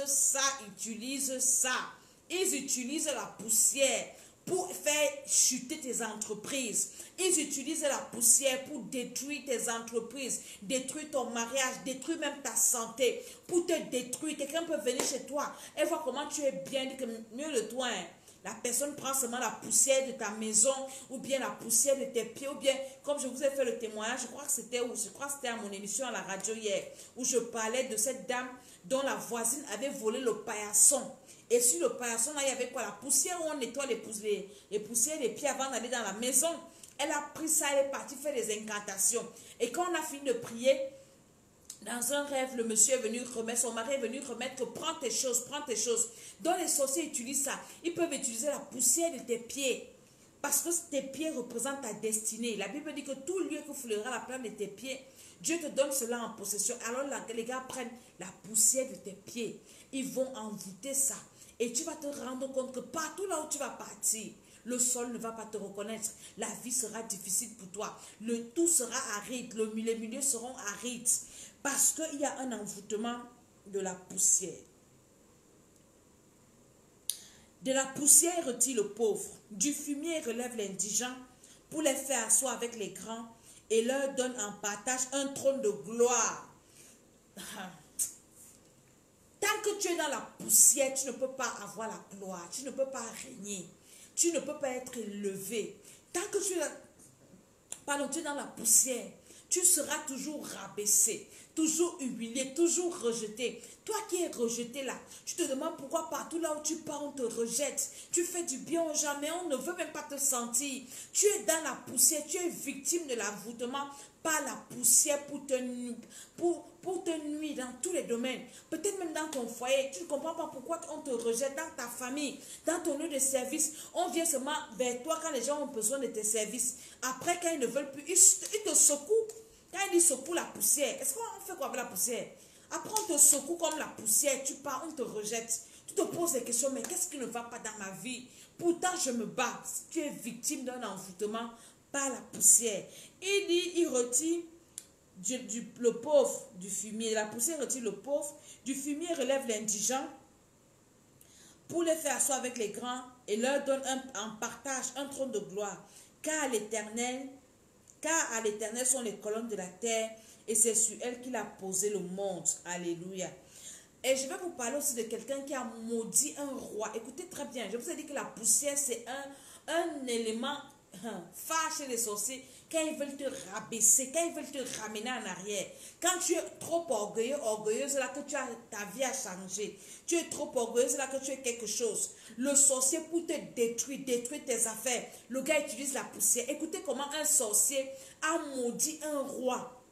la poussière pour faire chuter tes entreprises. Ils utilisent la poussière pour détruire tes entreprises, détruire ton mariage, détruire même ta santé, pour te détruire. Quelqu'un peut venir chez toi et voir comment tu es bien, dit que mieux de toi. La personne prend seulement la poussière de ta maison, ou bien la poussière de tes pieds, ou bien, comme je vous ai fait le témoignage, je crois que c'était à mon émission à la radio hier, où je parlais de cette dame dont la voisine avait volé le paillasson. Et sur le paillasson, là, il y avait quoi? La poussière où on nettoie les poussières des pieds avant d'aller dans la maison. Elle a pris ça, elle est partie faire des incantations. Et quand on a fini de prier, dans un rêve, le monsieur est venu remettre, son mari est venu remettre que prends tes choses. Donc les sorciers utilisent ça. Ils peuvent utiliser la poussière de tes pieds. Parce que tes pieds représentent ta destinée. La Bible dit que tout lieu que foulera la plante de tes pieds, Dieu te donne cela en possession. Alors les gars prennent la poussière de tes pieds. Ils vont envoûter ça. Et tu vas te rendre compte que partout là où tu vas partir, le sol ne va pas te reconnaître. La vie sera difficile pour toi. Tout sera aride. Les milieux seront arides. Parce qu'il y a un envoûtement de la poussière. De la poussière, il retire le pauvre. Du fumier, il relève l'indigent pour les faire asseoir avec les grands et leur donne en partage un trône de gloire. Tant que tu es dans la poussière, tu ne peux pas avoir la gloire. Tu ne peux pas régner. Tu ne peux pas être élevé. Tant que tu es dans la poussière, tu seras toujours rabaissé, toujours humilié, toujours rejeté. Toi qui es rejeté là, tu te demandes pourquoi partout là où tu pars, on te rejette. Tu fais du bien aux gens, mais on ne veut même pas te sentir. Tu es dans la poussière, tu es victime de l'envoûtement par la poussière pour te nuire dans tous les domaines. Peut-être même dans ton foyer, tu ne comprends pas pourquoi on te rejette dans ta famille, dans ton lieu de service. On vient seulement vers toi quand les gens ont besoin de tes services. Après, quand ils ne veulent plus, ils te secouent. Quand ils secouent la poussière, est-ce qu'on fait quoi avec la poussière? Après, on te secoue comme la poussière, tu pars, on te rejette. Tu te poses des questions, mais qu'est-ce qui ne va pas dans ma vie? Pourtant, je me bats. Tu es victime d'un envoûtement par la poussière. Il dit, il retire le pauvre du fumier. La poussière retire le pauvre. Du fumier relève l'indigent pour les faire asseoir avec les grands et leur donne en partage un trône de gloire. Car à l'Éternel sont les colonnes de la terre et c'est sur elle qu'il a posé le monde. Alléluia. Et je vais vous parler aussi de quelqu'un qui a maudit un roi. Écoutez très bien, je vous ai dit que la poussière c'est un élément phare chez les sorciers. Quand ils veulent te rabaisser, quand ils veulent te ramener en arrière, quand tu es trop orgueilleux, orgueilleuse, là que ta vie a changé, tu es trop orgueilleuse, là que tu es quelque chose, le sorcier pour te détruire tes affaires, le gars utilise la poussière. Écoutez comment un sorcier a maudit un roi,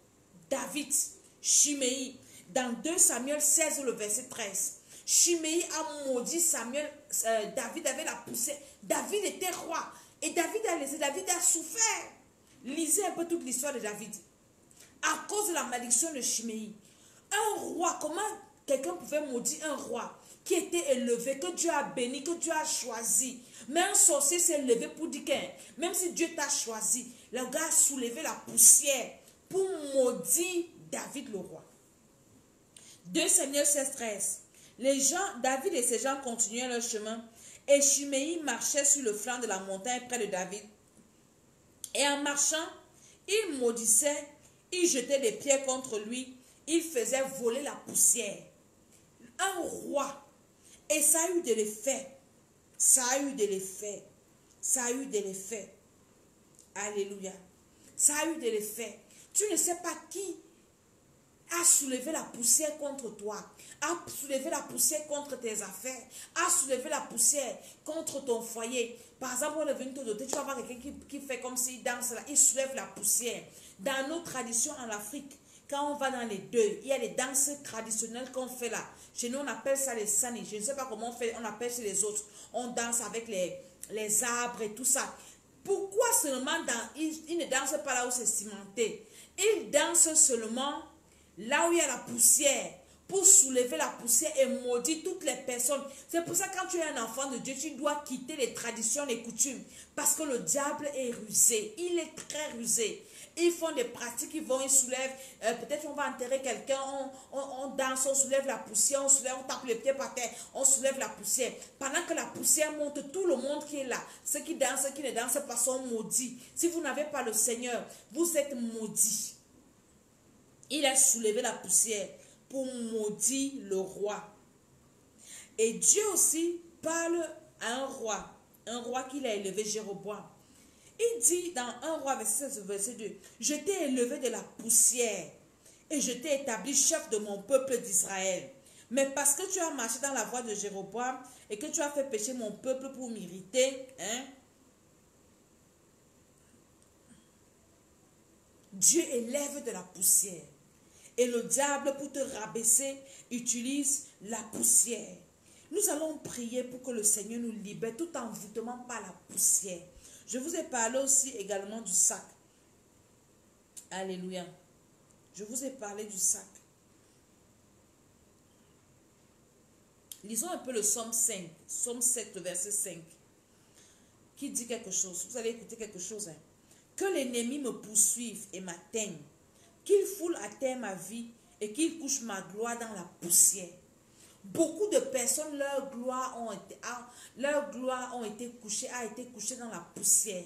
David, Chiméi, dans 2 Samuel 16, le verset 13. Chiméi a maudit David avait la poussière. David était roi. Et David a souffert. Lisez un peu toute l'histoire de David. À cause de la malédiction de Chiméi. Un roi, comment quelqu'un pouvait maudire un roi qui était élevé, que Dieu a béni, que Dieu a choisi. Mais un sorcier s'est levé pour dire que même si Dieu t'a choisi, le gars a soulevé la poussière pour maudire David le roi. 2 Samuel 16, 13. David et ses gens continuaient leur chemin et Chiméi marchait sur le flanc de la montagne près de David. Et en marchant, il maudissait, il jetait des pierres contre lui, il faisait voler la poussière. Un roi. Et ça a eu de l'effet. Ça a eu de l'effet. Ça a eu de l'effet. Alléluia. Ça a eu de l'effet. Tu ne sais pas qui a soulevé la poussière contre toi, a soulevé la poussière contre tes affaires, a soulevé la poussière contre ton foyer. Par exemple, on est venu te doter, tu vas voir quelqu'un qui fait comme s'il danse là, il soulève la poussière. Dans nos traditions en Afrique, quand on va dans les deuils, il y a des danses traditionnelles qu'on fait là. Chez nous, on appelle ça les sani. Je ne sais pas comment on appelle chez les autres. On danse avec les arbres et tout ça. Pourquoi seulement ils ne dansent pas là où c'est cimenté? Ils dansent seulement là où il y a la poussière, pour soulever la poussière et maudire toutes les personnes. C'est pour ça que quand tu es un enfant de Dieu, tu dois quitter les traditions, les coutumes. Parce que le diable est rusé. Il est très rusé. Ils font des pratiques, ils soulèvent, peut-être on va enterrer quelqu'un, on danse, on soulève la poussière, on tape les pieds par terre, on soulève la poussière. Pendant que la poussière monte, tout le monde qui est là, ceux qui dansent, ceux qui ne dansent pas sont maudits. Si vous n'avez pas le Seigneur, vous êtes maudits. Il a soulevé la poussière pour maudire le roi. Et Dieu aussi parle à un roi qu'il a élevé, Jéroboam. Il dit dans 1 Roi, verset 2, « Je t'ai élevé de la poussière et je t'ai établi chef de mon peuple d'Israël. Mais parce que tu as marché dans la voie de Jéroboam et que tu as fait pécher mon peuple pour m'irriter, Dieu élève de la poussière. Et le diable, pour te rabaisser, utilise la poussière. Nous allons prier pour que le Seigneur nous libère tout envoûtement par la poussière. Je vous ai parlé aussi également du sac. Alléluia. Je vous ai parlé du sac. Lisons un peu le psaume 5, psaume 7, verset 5, qui dit quelque chose. Vous allez écouter quelque chose. Que l'ennemi me poursuive et m'atteigne, qu'il foule à terre ma vie et qu'il couche ma gloire dans la poussière. Beaucoup de personnes, leur gloire a été couchée dans la poussière.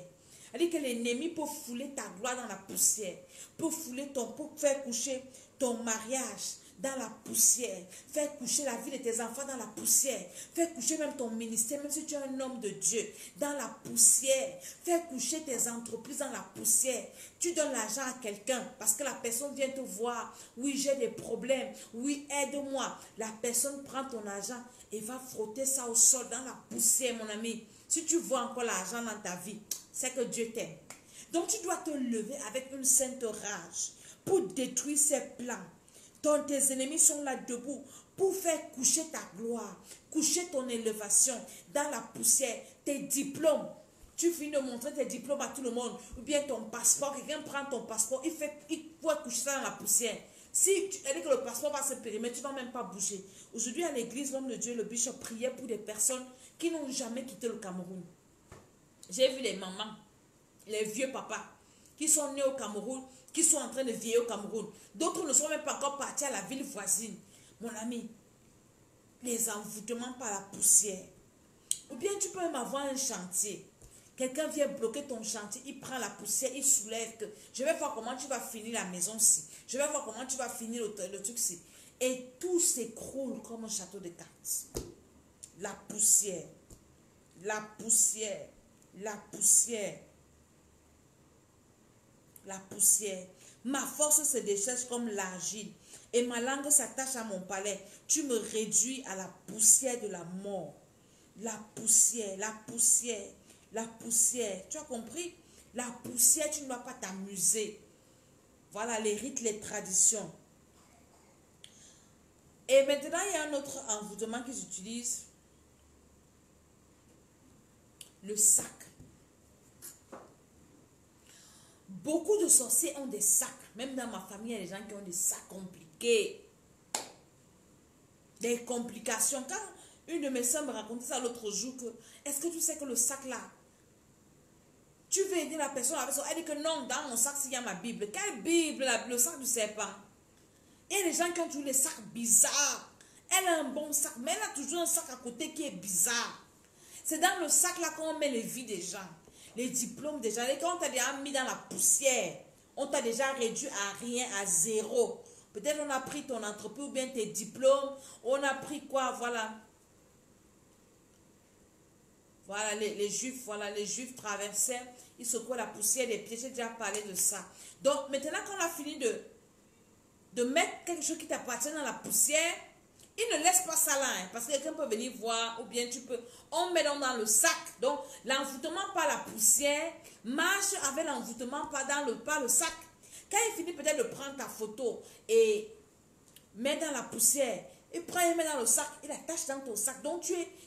C'est-à-dire que l'ennemi peut fouler ta gloire dans la poussière, pour faire coucher ton mariage dans la poussière, faire coucher la vie de tes enfants dans la poussière, faire coucher même ton ministère, même si tu es un homme de Dieu, dans la poussière, faire coucher tes entreprises dans la poussière. Tu donnes l'argent à quelqu'un parce que la personne vient te voir, oui j'ai des problèmes, oui aide-moi. La personne prend ton argent et va frotter ça au sol dans la poussière, mon ami. Si tu vois encore l'argent dans ta vie, c'est que Dieu t'aime. Donc tu dois te lever avec une sainte rage pour détruire ses plans. Tes ennemis sont là debout pour faire coucher ta gloire, coucher ton élévation dans la poussière, tes diplômes. Tu finis de montrer tes diplômes à tout le monde, ou bien ton passeport, quelqu'un prend ton passeport, il faut coucher ça dans la poussière. Si tu dis que le passeport va se périmer, tu ne vas même pas bouger. Aujourd'hui à l'église, l'homme de Dieu, le bishop, priait pour des personnes qui n'ont jamais quitté le Cameroun. J'ai vu les mamans, les vieux papas, qui sont nés au Cameroun, qui sont en train de vieillir au Cameroun. D'autres ne sont même pas encore partis à la ville voisine. Mon ami, les envoûtements par la poussière. Ou bien tu peux même avoir un chantier. Quelqu'un vient bloquer ton chantier, il prend la poussière, il soulève que je vais voir comment tu vas finir la maison-ci. Je vais voir comment tu vas finir le truc-ci. Et tout s'écroule comme un château de cartes. La poussière, la poussière, la poussière. La poussière. Ma force se déchaîne comme l'argile et ma langue s'attache à mon palais. Tu me réduis à la poussière de la mort. La poussière, la poussière, la poussière. Tu as compris? La poussière, tu ne dois pas t'amuser. Voilà les rites, les traditions. Et maintenant, il y a un autre envoûtement qu'ils utilisent. Le sac. Beaucoup de sorciers ont des sacs. Même dans ma famille, il y a des gens qui ont des sacs compliqués. Des complications. Quand une de mes soeurs me racontait ça l'autre jour, est-ce que tu sais que le sac là, tu veux aider la personne avec ça? Elle dit que non, dans mon sac, il y a ma Bible. Quelle Bible? Le sac du serpent. Il y a des gens qui ont toujours les sacs bizarres. Elle a un bon sac, mais elle a toujours un sac à côté qui est bizarre. C'est dans le sac là qu'on met les vies des gens. Les diplômes des gens. Et quand on t'a déjà mis dans la poussière, on t'a déjà réduit à rien, à zéro. Peut-être on a pris ton entreprise ou bien tes diplômes. On a pris quoi? Voilà. Voilà, les Juifs, voilà, les Juifs traversaient. Ils secouaient la poussière des pieds. J'ai déjà parlé de ça. Donc, maintenant qu'on a fini de mettre quelque chose qui t'appartient dans la poussière, Il ne laisse pas ça là, hein, parce que quelqu'un peut venir voir, ou bien tu peux... On met dans le sac. Donc, l'envoûtement par la poussière marche avec l'envoûtement par le sac. Quand il finit peut-être de prendre ta photo et met dans la poussière, il prend et met dans le sac, il attache dans ton sac. Donc,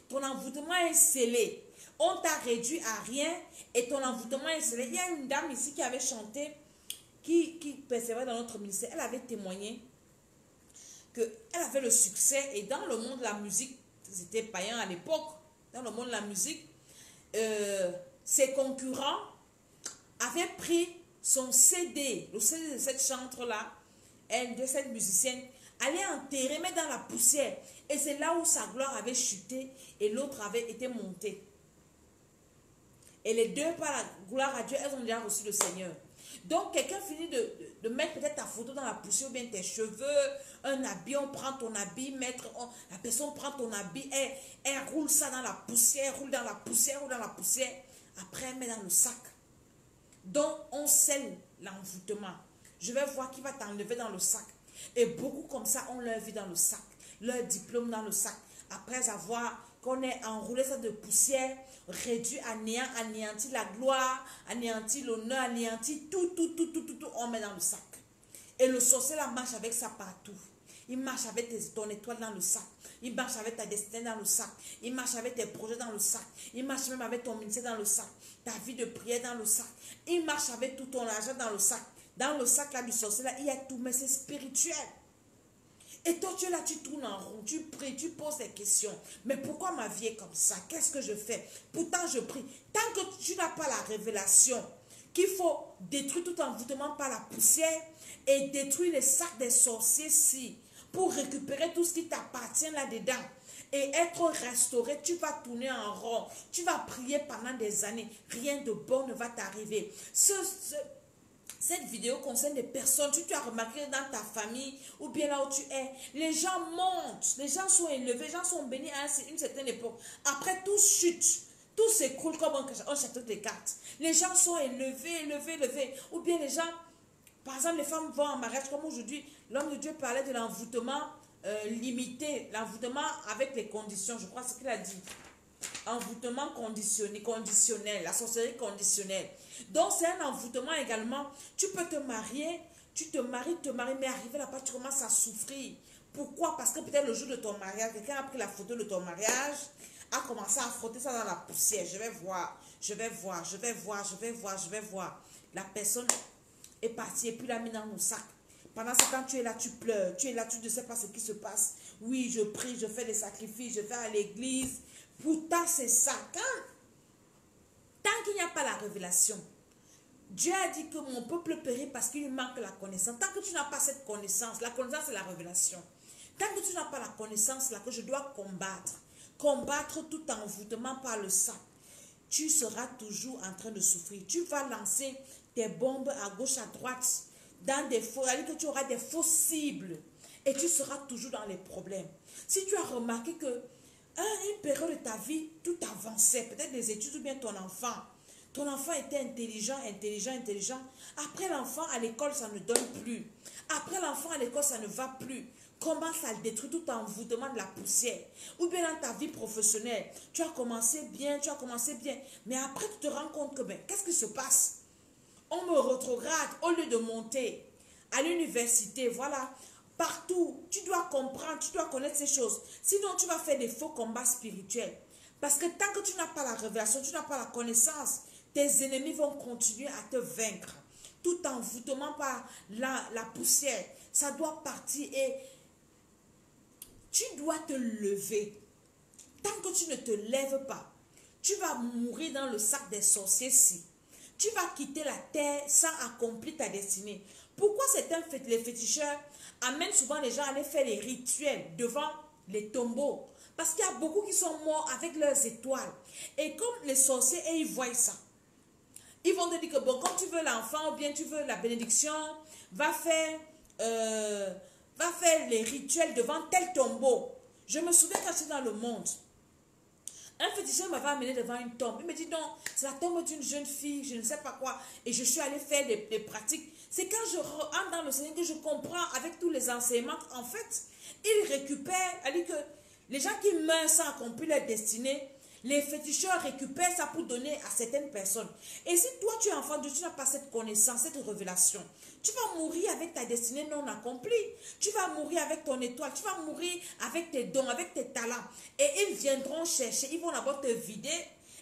ton envoûtement est scellé. On t'a réduit à rien et ton envoûtement est scellé. Il y a une dame ici qui avait chanté, qui persévérait dans notre ministère. Elle avait témoigné qu'elle avait le succès et dans le monde de la musique, c'était païen à l'époque, dans le monde de la musique, ses concurrents avaient pris son CD, le CD de cette chantre-là, de cette musicienne, allaient enterrer, mais dans la poussière. Et c'est là où sa gloire avait chuté et l'autre avait été montée. Et les deux, par la gloire à Dieu, elles ont déjà reçu le Seigneur. Donc, quelqu'un finit de mettre peut-être ta photo dans la poussière ou bien tes cheveux, un habit, on prend ton habit, la personne prend ton habit, elle roule ça dans la poussière, roule dans la poussière, roule dans la poussière. Après, elle met dans le sac. Donc, on scelle l'envoûtement. Je vais voir qui va t'enlever dans le sac. Et beaucoup comme ça ont leur vie dans le sac, leur diplôme dans le sac. Après avoir qu'on ait enroulé ça de poussière, réduit à néant, anéanti la gloire, anéanti l'honneur, anéanti tout, on met dans le sac. Et le sorcier là marche avec ça partout. Il marche avec ton étoile dans le sac. Il marche avec ta destinée dans le sac. Il marche avec tes projets dans le sac. Il marche même avec ton ministère dans le sac. Ta vie de prière dans le sac. Il marche avec tout ton argent dans le sac. Dans le sac là du sorcier là, il y a tout, mais c'est spirituel. Et toi, tu es là, tu tournes en rond, tu pries, tu poses des questions. Mais pourquoi ma vie est comme ça? Qu'est-ce que je fais? Pourtant, je prie. Tant que tu n'as pas la révélation qu'il faut détruire tout envoûtement par la poussière et détruire les sacs des sorciers pour récupérer tout ce qui t'appartient là-dedans et être restauré, tu vas tourner en rond. Tu vas prier pendant des années. Rien de bon ne va t'arriver. Cette vidéo concerne des personnes, tu as remarqué dans ta famille ou bien là où tu es, les gens montent, les gens sont élevés, les gens sont bénis à une certaine époque. Après, tout chute, tout s'écroule comme un château de cartes. Les gens sont élevés. Ou bien les gens, par exemple, les femmes vont en mariage, comme aujourd'hui, l'homme de Dieu parlait de l'envoûtement limité, l'envoûtement avec les conditions, je crois ce qu'il a dit. Envoûtement conditionnel, la sorcellerie conditionnelle. Donc, c'est un envoûtement également. Tu peux te marier, mais arrivé là-bas, tu commences à souffrir. Pourquoi? Parce que peut-être le jour de ton mariage, quelqu'un a pris la photo de ton mariage, a commencé à frotter ça dans la poussière. Je vais voir. La personne est partie et puis l'a mis dans mon sac. Pendant ce temps, tu es là, tu pleures. Tu es là, tu ne sais pas ce qui se passe. Oui, je prie, je fais des sacrifices, je vais à l'église. Pourtant, c'est ça. Tant qu'il n'y a pas la révélation, Dieu a dit que mon peuple périt parce qu'il lui manque la connaissance. Tant que tu n'as pas cette connaissance, la connaissance c'est la révélation. Tant que tu n'as pas la connaissance là que je dois combattre tout envoûtement par le sang, tu seras toujours en train de souffrir. Tu vas lancer tes bombes à gauche, à droite, dans des faux, c'est-à-dire que tu auras des fausses cibles et tu seras toujours dans les problèmes. Si tu as remarqué que à une période de ta vie, tout avançait, peut-être les études ou bien ton enfant était intelligent. Après l'enfant à l'école, ça ne donne plus. Après l'enfant à l'école, ça ne va plus. Comment ça détruit tout envoûtement de la poussière? Ou bien dans ta vie professionnelle, tu as commencé bien, mais après tu te rends compte que, qu'est-ce qui se passe? On me rétrograde au lieu de monter à l'université, voilà. Partout, tu dois comprendre, tu dois connaître ces choses. Sinon, tu vas faire des faux combats spirituels. Parce que tant que tu n'as pas la révélation, tu n'as pas la connaissance, tes ennemis vont continuer à te vaincre. Tout envoûtement par la poussière, ça doit partir et tu dois te lever. Tant que tu ne te lèves pas, tu vas mourir dans le sac des sorciers-ci. Tu vas quitter la terre sans accomplir ta destinée. Pourquoi les féticheurs amènent souvent les gens à aller faire les rituels devant les tombeaux? Parce qu'il y a beaucoup qui sont morts avec leurs étoiles. Et comme les sorciers, et ils voient ça. Ils vont te dire que bon, quand tu veux l'enfant ou bien tu veux la bénédiction, va faire les rituels devant tel tombeau. Je me souviens quand j'étais dans le monde, un féticheur m'avait amené devant une tombe. Il me dit non, c'est la tombe d'une jeune fille, je ne sais pas quoi. Et je suis allée faire des pratiques. C'est quand je rentre dans le Seigneur que je comprends avec tous les enseignements. En fait, il récupère, c'est-à-dire que les gens qui meurent sans accomplir leur destinée, les féticheurs récupèrent ça pour donner à certaines personnes. Et si toi tu es enfant de Dieu, tu n'as pas cette connaissance, cette révélation, tu vas mourir avec ta destinée non accomplie. Tu vas mourir avec ton étoile, tu vas mourir avec tes dons, avec tes talents. Et ils viendront chercher, ils vont d'abord te vider.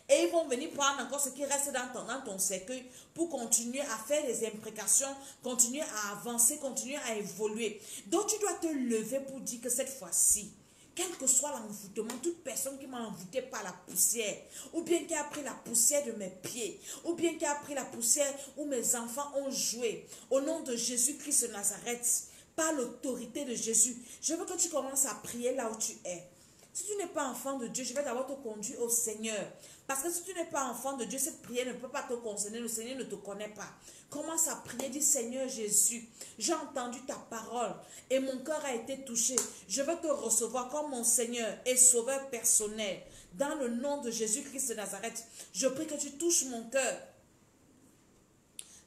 Et ils vont venir prendre encore ce qui reste dans ton cercueil pour continuer à faire des imprécations, continuer à avancer, continuer à évoluer. Donc tu dois te lever pour dire que cette fois-ci, quel que soit l'envoûtement, toute personne qui m'a envoûté par la poussière, ou bien qui a pris la poussière de mes pieds, ou bien qui a pris la poussière où mes enfants ont joué, au nom de Jésus-Christ de Nazareth, par l'autorité de Jésus, je veux que tu commences à prier là où tu es. Si tu n'es pas enfant de Dieu, je vais d'abord te conduire au Seigneur. Parce que si tu n'es pas enfant de Dieu, cette prière ne peut pas te concerner. Le Seigneur ne te connaît pas. Commence à prier, dis Seigneur Jésus, j'ai entendu ta parole et mon cœur a été touché. Je veux te recevoir comme mon Seigneur et Sauveur personnel. Dans le nom de Jésus-Christ de Nazareth, je prie que tu touches mon cœur.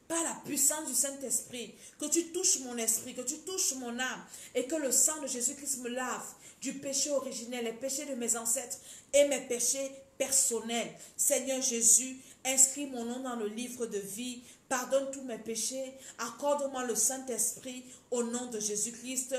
Par la puissance du Saint-Esprit, que tu touches mon esprit, que tu touches mon âme et que le sang de Jésus-Christ me lave du péché originel, les péchés de mes ancêtres et mes péchés personnels. Seigneur Jésus, inscris mon nom dans le livre de vie, pardonne tous mes péchés, accorde-moi le Saint-Esprit au nom de Jésus-Christ.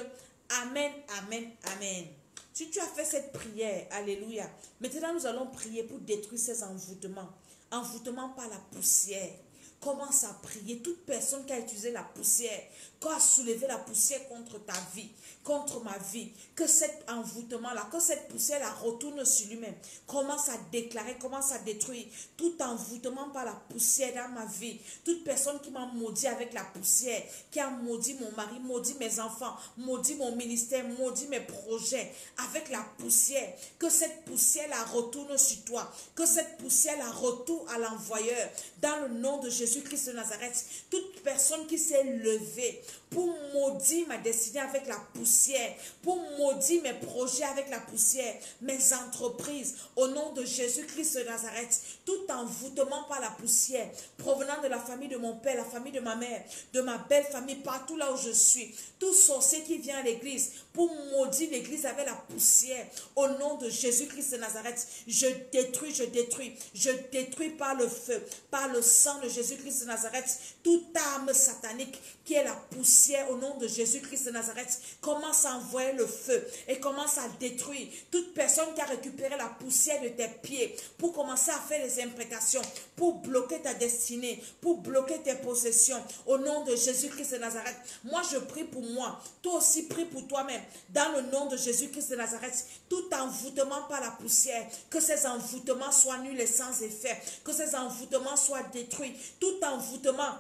Amen, amen, amen. Si tu as fait cette prière, alléluia, maintenant nous allons prier pour détruire ces envoûtements. Envoûtements par la poussière. Commence à prier. Toute personne qui a utilisé la poussière, qui a soulevé la poussière contre ta vie, contre ma vie, que cet envoûtement-là, que cette poussière la retourne sur lui-même. Commence à déclarer, commence à détruire tout envoûtement par la poussière dans ma vie. Toute personne qui m'a maudit avec la poussière, qui a maudit mon mari, maudit mes enfants, maudit mon ministère, maudit mes projets avec la poussière. Que cette poussière la retourne sur toi. Que cette poussière la retourne à l'envoyeur. Dans le nom de Jésus-Christ de Nazareth, toute personne qui s'est levée pour maudire ma destinée avec la poussière, pour maudire mes projets avec la poussière, mes entreprises, au nom de Jésus-Christ de Nazareth, tout envoûtement par la poussière, provenant de la famille de mon père, la famille de ma mère, de ma belle famille, partout là où je suis, tout sorcier qui vient à l'église pour maudire l'église avec la poussière, au nom de Jésus-Christ de Nazareth, je détruis par le feu, par le sang de Jésus-Christ de Nazareth, toute arme satanique qui est la poussière au nom de Jésus-Christ de Nazareth. Commence à envoyer le feu et commence à détruire toute personne qui a récupéré la poussière de tes pieds pour commencer à faire des imprécations, pour bloquer ta destinée, pour bloquer tes possessions au nom de Jésus-Christ de Nazareth. Moi je prie pour moi, toi aussi prie pour toi-même dans le nom de Jésus-Christ de Nazareth. Tout envoûtement par la poussière, que ces envoûtements soient nuls et sans effet, que ces envoûtements soient détruits. Tout envoûtement,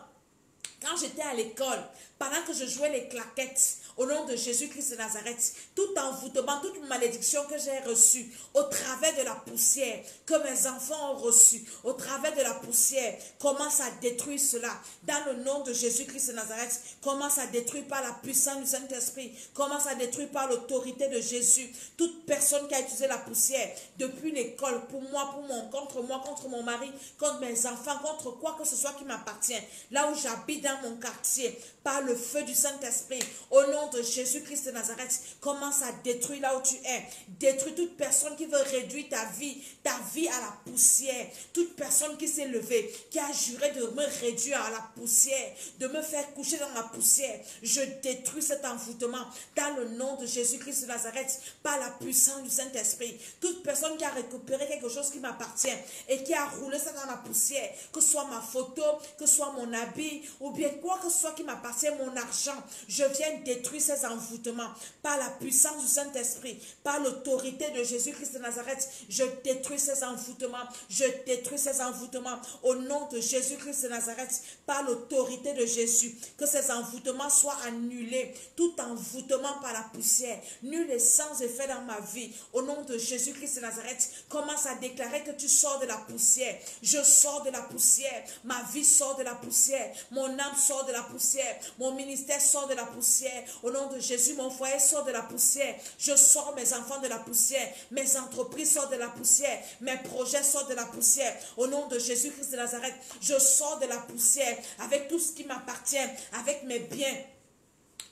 quand j'étais à l'école, pendant que je jouais les claquettes, au nom de Jésus-Christ de Nazareth, tout envoûtement, toute malédiction que j'ai reçue au travers de la poussière, que mes enfants ont reçue, au travers de la poussière, commence à détruire cela. Dans le nom de Jésus-Christ de Nazareth, commence à détruire par la puissance du Saint-Esprit, commence à détruire par l'autorité de Jésus. Toute personne qui a utilisé la poussière depuis l'école, pour moi, contre mon mari, contre mes enfants, contre quoi que ce soit qui m'appartient, là où j'habite dans mon quartier, par le feu du Saint-Esprit, au nom de Jésus-Christ de Nazareth, commence à détruire là où tu es. Détruis toute personne qui veut réduire ta vie à la poussière. Toute personne qui s'est levée, qui a juré de me réduire à la poussière, de me faire coucher dans la poussière. Je détruis cet envoûtement dans le nom de Jésus-Christ de Nazareth, par la puissance du Saint-Esprit. Toute personne qui a récupéré quelque chose qui m'appartient et qui a roulé ça dans la poussière, que ce soit ma photo, que ce soit mon habit, ou bien quoi que ce soit qui m'appartient, mon argent, je viens détruire ces envoûtements par la puissance du Saint-Esprit, par l'autorité de Jésus-Christ de Nazareth. Je détruis ces envoûtements, je détruis ces envoûtements au nom de Jésus-Christ de Nazareth, par l'autorité de Jésus. Que ces envoûtements soient annulés, tout envoûtement par la poussière, nul et sans effet dans ma vie, au nom de Jésus-Christ de Nazareth. Commence à déclarer que tu sors de la poussière. Je sors de la poussière, ma vie sort de la poussière, mon âme sort de la poussière, mon ministère sort de la poussière, Au nom de Jésus, mon foyer sort de la poussière. Je sors mes enfants de la poussière. Mes entreprises sortent de la poussière. Mes projets sortent de la poussière. Au nom de Jésus-Christ de Nazareth, je sors de la poussière avec tout ce qui m'appartient, avec mes biens.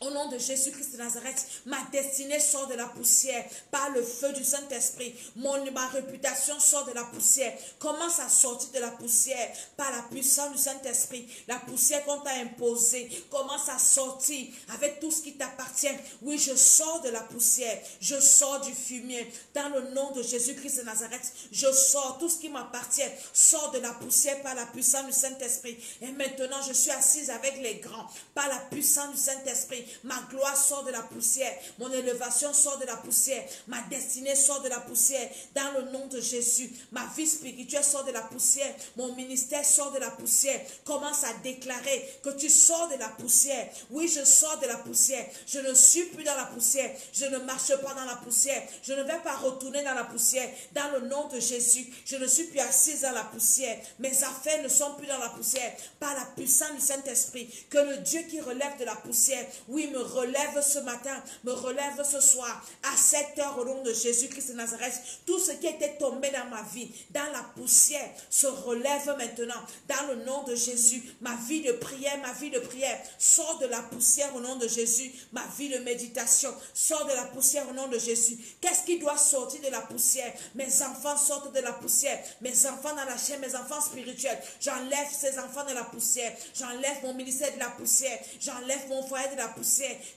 Au nom de Jésus-Christ de Nazareth, ma destinée sort de la poussière par le feu du Saint-Esprit. Ma réputation sort de la poussière. Commence à sortir de la poussière par la puissance du Saint-Esprit. La poussière qu'on t'a imposée commence à sortir avec tout ce qui t'appartient. Oui, je sors de la poussière. Je sors du fumier. Dans le nom de Jésus-Christ de Nazareth, je sors. Tout ce qui m'appartient sort de la poussière par la puissance du Saint-Esprit. Et maintenant, je suis assise avec les grands par la puissance du Saint-Esprit. Ma gloire sort de la poussière. Mon élévation sort de la poussière. Ma destinée sort de la poussière. Dans le nom de Jésus, ma vie spirituelle sort de la poussière. Mon ministère sort de la poussière. Commence à déclarer que tu sors de la poussière. Oui, je sors de la poussière. Je ne suis plus dans la poussière. Je ne marche pas dans la poussière. Je ne vais pas retourner dans la poussière. Dans le nom de Jésus, je ne suis plus assise dans la poussière. Mes affaires ne sont plus dans la poussière. Par la puissance du Saint-Esprit, que le Dieu qui relève de la poussière, oui, me relève ce matin, me relève ce soir, à 7 heures au nom de Jésus-Christ de Nazareth. Tout ce qui était tombé dans ma vie, dans la poussière, se relève maintenant. Dans le nom de Jésus, ma vie de prière sort de la poussière au nom de Jésus. Ma vie de méditation sort de la poussière au nom de Jésus. Qu'est-ce qui doit sortir de la poussière? Mes enfants sortent de la poussière. Mes enfants dans la chair, mes enfants spirituels. J'enlève ces enfants de la poussière. J'enlève mon ministère de la poussière. J'enlève mon foyer de la poussière.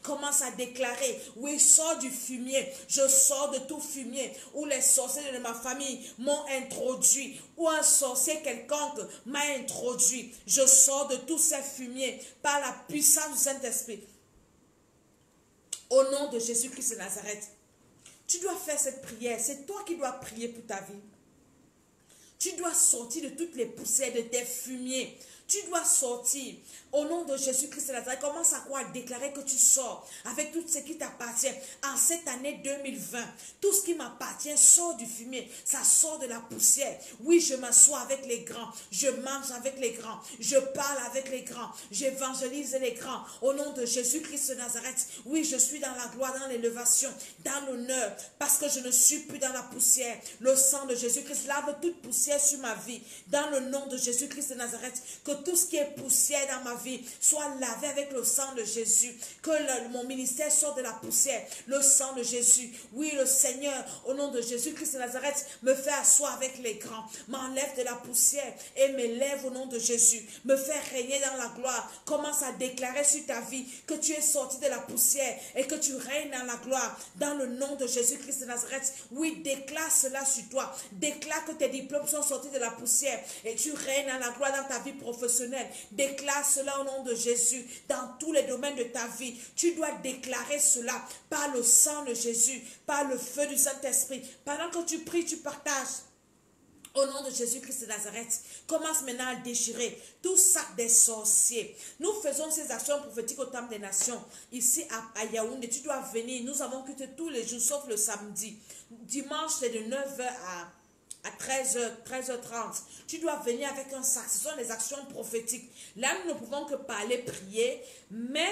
Commence à déclarer, oui, sors du fumier. Je sors de tout fumier où les sorciers de ma famille m'ont introduit, ou un sorcier quelconque m'a introduit. Je sors de tous ces fumiers par la puissance du Saint-Esprit. Au nom de Jésus-Christ de Nazareth, tu dois faire cette prière. C'est toi qui dois prier pour ta vie. Tu dois sortir de toutes les poussières, de tes fumiers. Tu dois sortir. Au nom de Jésus-Christ de Nazareth, commence à quoi? À déclarer que tu sors avec tout ce qui t'appartient. En cette année 2020, tout ce qui m'appartient sort du fumier. Ça sort de la poussière. Oui, je m'assois avec les grands. Je mange avec les grands. Je parle avec les grands. J'évangélise les grands. Au nom de Jésus-Christ de Nazareth, oui, je suis dans la gloire, dans l'élévation, dans l'honneur, parce que je ne suis plus dans la poussière. Le sang de Jésus-Christ lave toute poussière sur ma vie. Dans le nom de Jésus-Christ de Nazareth, que tout ce qui est poussière dans ma vie soit lavé avec le sang de Jésus. Que mon ministère sorte de la poussière. Le sang de Jésus. Oui, le Seigneur, au nom de Jésus-Christ de Nazareth, me fait asseoir avec les grands. M'enlève de la poussière et m'élève au nom de Jésus. Me fait régner dans la gloire. Commence à déclarer sur ta vie que tu es sorti de la poussière et que tu règnes dans la gloire. Dans le nom de Jésus-Christ de Nazareth. Oui, déclare cela sur toi. Déclare que tes diplômes sont sortis de la poussière et tu règnes dans la gloire dans ta vie professionnelle. Déclare cela au nom de Jésus dans tous les domaines de ta vie. Tu dois déclarer cela par le sang de Jésus, par le feu du Saint-Esprit. Pendant que tu pries, tu partages. Au nom de Jésus-Christ de Nazareth, commence maintenant à déchirer tout sac des sorciers. Nous faisons ces actions prophétiques au Temple des Nations, ici à Yaoundé. Tu dois venir. Nous avons quitté tous les jours, sauf le samedi. Dimanche, c'est de 9 h à 13h30. Tu dois venir avec un sac. Ce sont des actions prophétiques. Là, nous ne pouvons que parler, prier, mais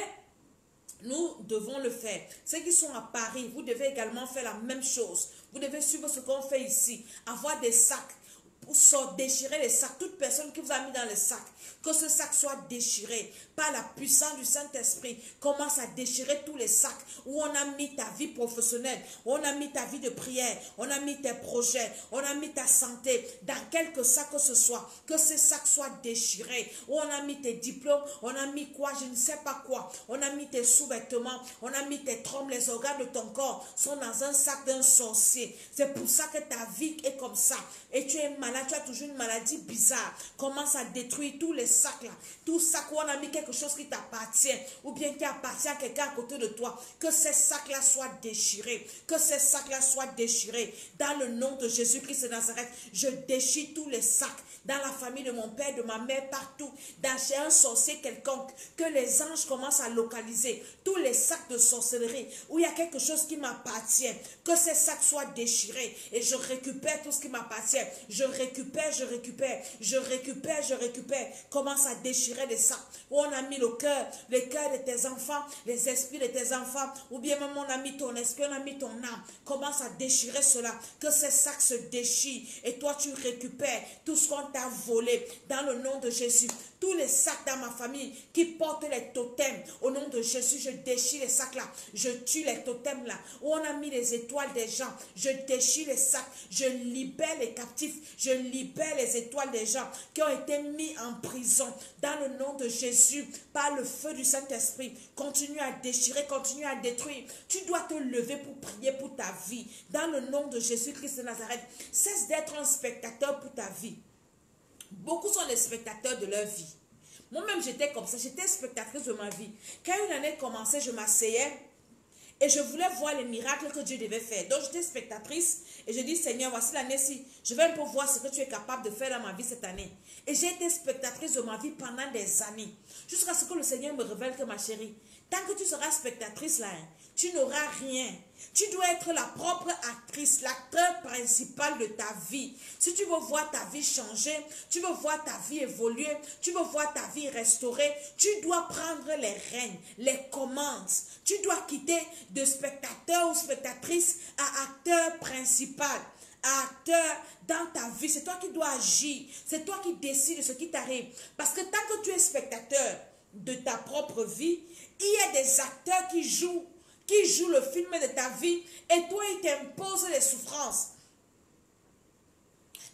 nous devons le faire. Ceux qui sont à Paris, vous devez également faire la même chose. Vous devez suivre ce qu'on fait ici. Avoir des sacs. Pour déchirer les sacs. Toute personne qui vous a mis dans le sac, que ce sac soit déchiré par la puissance du Saint-Esprit. Commence à déchirer tous les sacs où on a mis ta vie professionnelle, où on a mis ta vie de prière, on a mis tes projets, on a mis ta santé, dans quelque sac que ce soit, que ces sacs soient déchirés, où on a mis tes diplômes, on a mis quoi, je ne sais pas quoi, on a mis tes sous-vêtements, on a mis tes trompes, les organes de ton corps sont dans un sac d'un sorcier. C'est pour ça que ta vie est comme ça. Et tu es malade, tu as toujours une maladie bizarre. Commence à détruire tous les sacs là. Tout sac où on a mis quelque chose qui t'appartient ou bien qui appartient à quelqu'un à côté de toi. Que ces sacs là soient déchirés. Que ces sacs là soient déchirés. Dans le nom de Jésus-Christ de Nazareth, je déchire tous les sacs. Dans la famille de mon père, de ma mère, partout. Dans chez un sorcier quelconque. Que les anges commencent à localiser tous les sacs de sorcellerie où il y a quelque chose qui m'appartient. Que ces sacs soient déchirés. Et je récupère tout ce qui m'appartient. Je récupère récupère, je récupère, je récupère, je récupère. Commence à déchirer les sacs où on a mis le cœur, les cœurs de tes enfants, les esprits de tes enfants, ou bien même on a mis ton esprit, on a mis ton âme. Commence à déchirer cela, que ces sacs se déchirent et toi tu récupères tout ce qu'on t'a volé dans le nom de Jésus. Tous les sacs dans ma famille qui portent les totems, au nom de Jésus, je déchire les sacs là, je tue les totems là, où on a mis les étoiles des gens, je déchire les sacs, je libère les captifs, je libère les étoiles des gens qui ont été mis en prison, dans le nom de Jésus, par le feu du Saint-Esprit. Continue à déchirer, continue à détruire. Tu dois te lever pour prier pour ta vie, dans le nom de Jésus-Christ de Nazareth. Cesse d'être un spectateur pour ta vie. Beaucoup sont les spectateurs de leur vie. Moi-même, j'étais comme ça. J'étais spectatrice de ma vie. Quand une année commençait, je m'asseyais et je voulais voir les miracles que Dieu devait faire. Donc, j'étais spectatrice et je dis, Seigneur, voici l'année-ci. Je vais un peu voir ce que tu es capable de faire dans ma vie cette année. Et j'ai été spectatrice de ma vie pendant des années. Jusqu'à ce que le Seigneur me révèle que, ma chérie, tant que tu seras spectatrice là, tu n'auras rien. Tu dois être la propre actrice, l'acteur principal de ta vie. Si tu veux voir ta vie changer, tu veux voir ta vie évoluer, tu veux voir ta vie restaurée, tu dois prendre les rênes, les commandes. Tu dois quitter de spectateur ou spectatrice à acteur principal, à acteur dans ta vie. C'est toi qui dois agir. C'est toi qui décides de ce qui t'arrive. Parce que tant que tu es spectateur de ta propre vie, il y a des acteurs qui jouent le film de ta vie et toi, ils t'imposent les souffrances.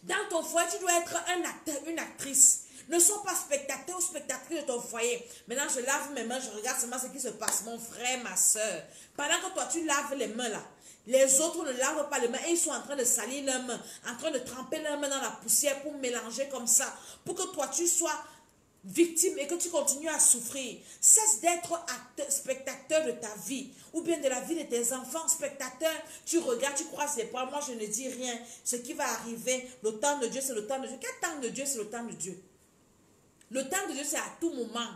Dans ton foyer, tu dois être un acteur, une actrice. Ne sois pas spectateur ou spectatrice de ton foyer. Maintenant, je lave mes mains, je regarde seulement ce qui se passe, mon frère, ma soeur. Pendant que toi, tu laves les mains là, les autres ne lavent pas les mains et ils sont en train de salir leurs mains, en train de tremper leurs mains dans la poussière pour mélanger comme ça, pour que toi, tu sois victime et que tu continues à souffrir. Cesse d'être spectateur de ta vie ou bien de la vie de tes enfants. Spectateur, tu regardes, tu croises les bras. Moi, je ne dis rien. Ce qui va arriver, le temps de Dieu, c'est le temps de Dieu. Quel temps de Dieu, c'est le temps de Dieu? Le temps de Dieu, c'est à tout moment.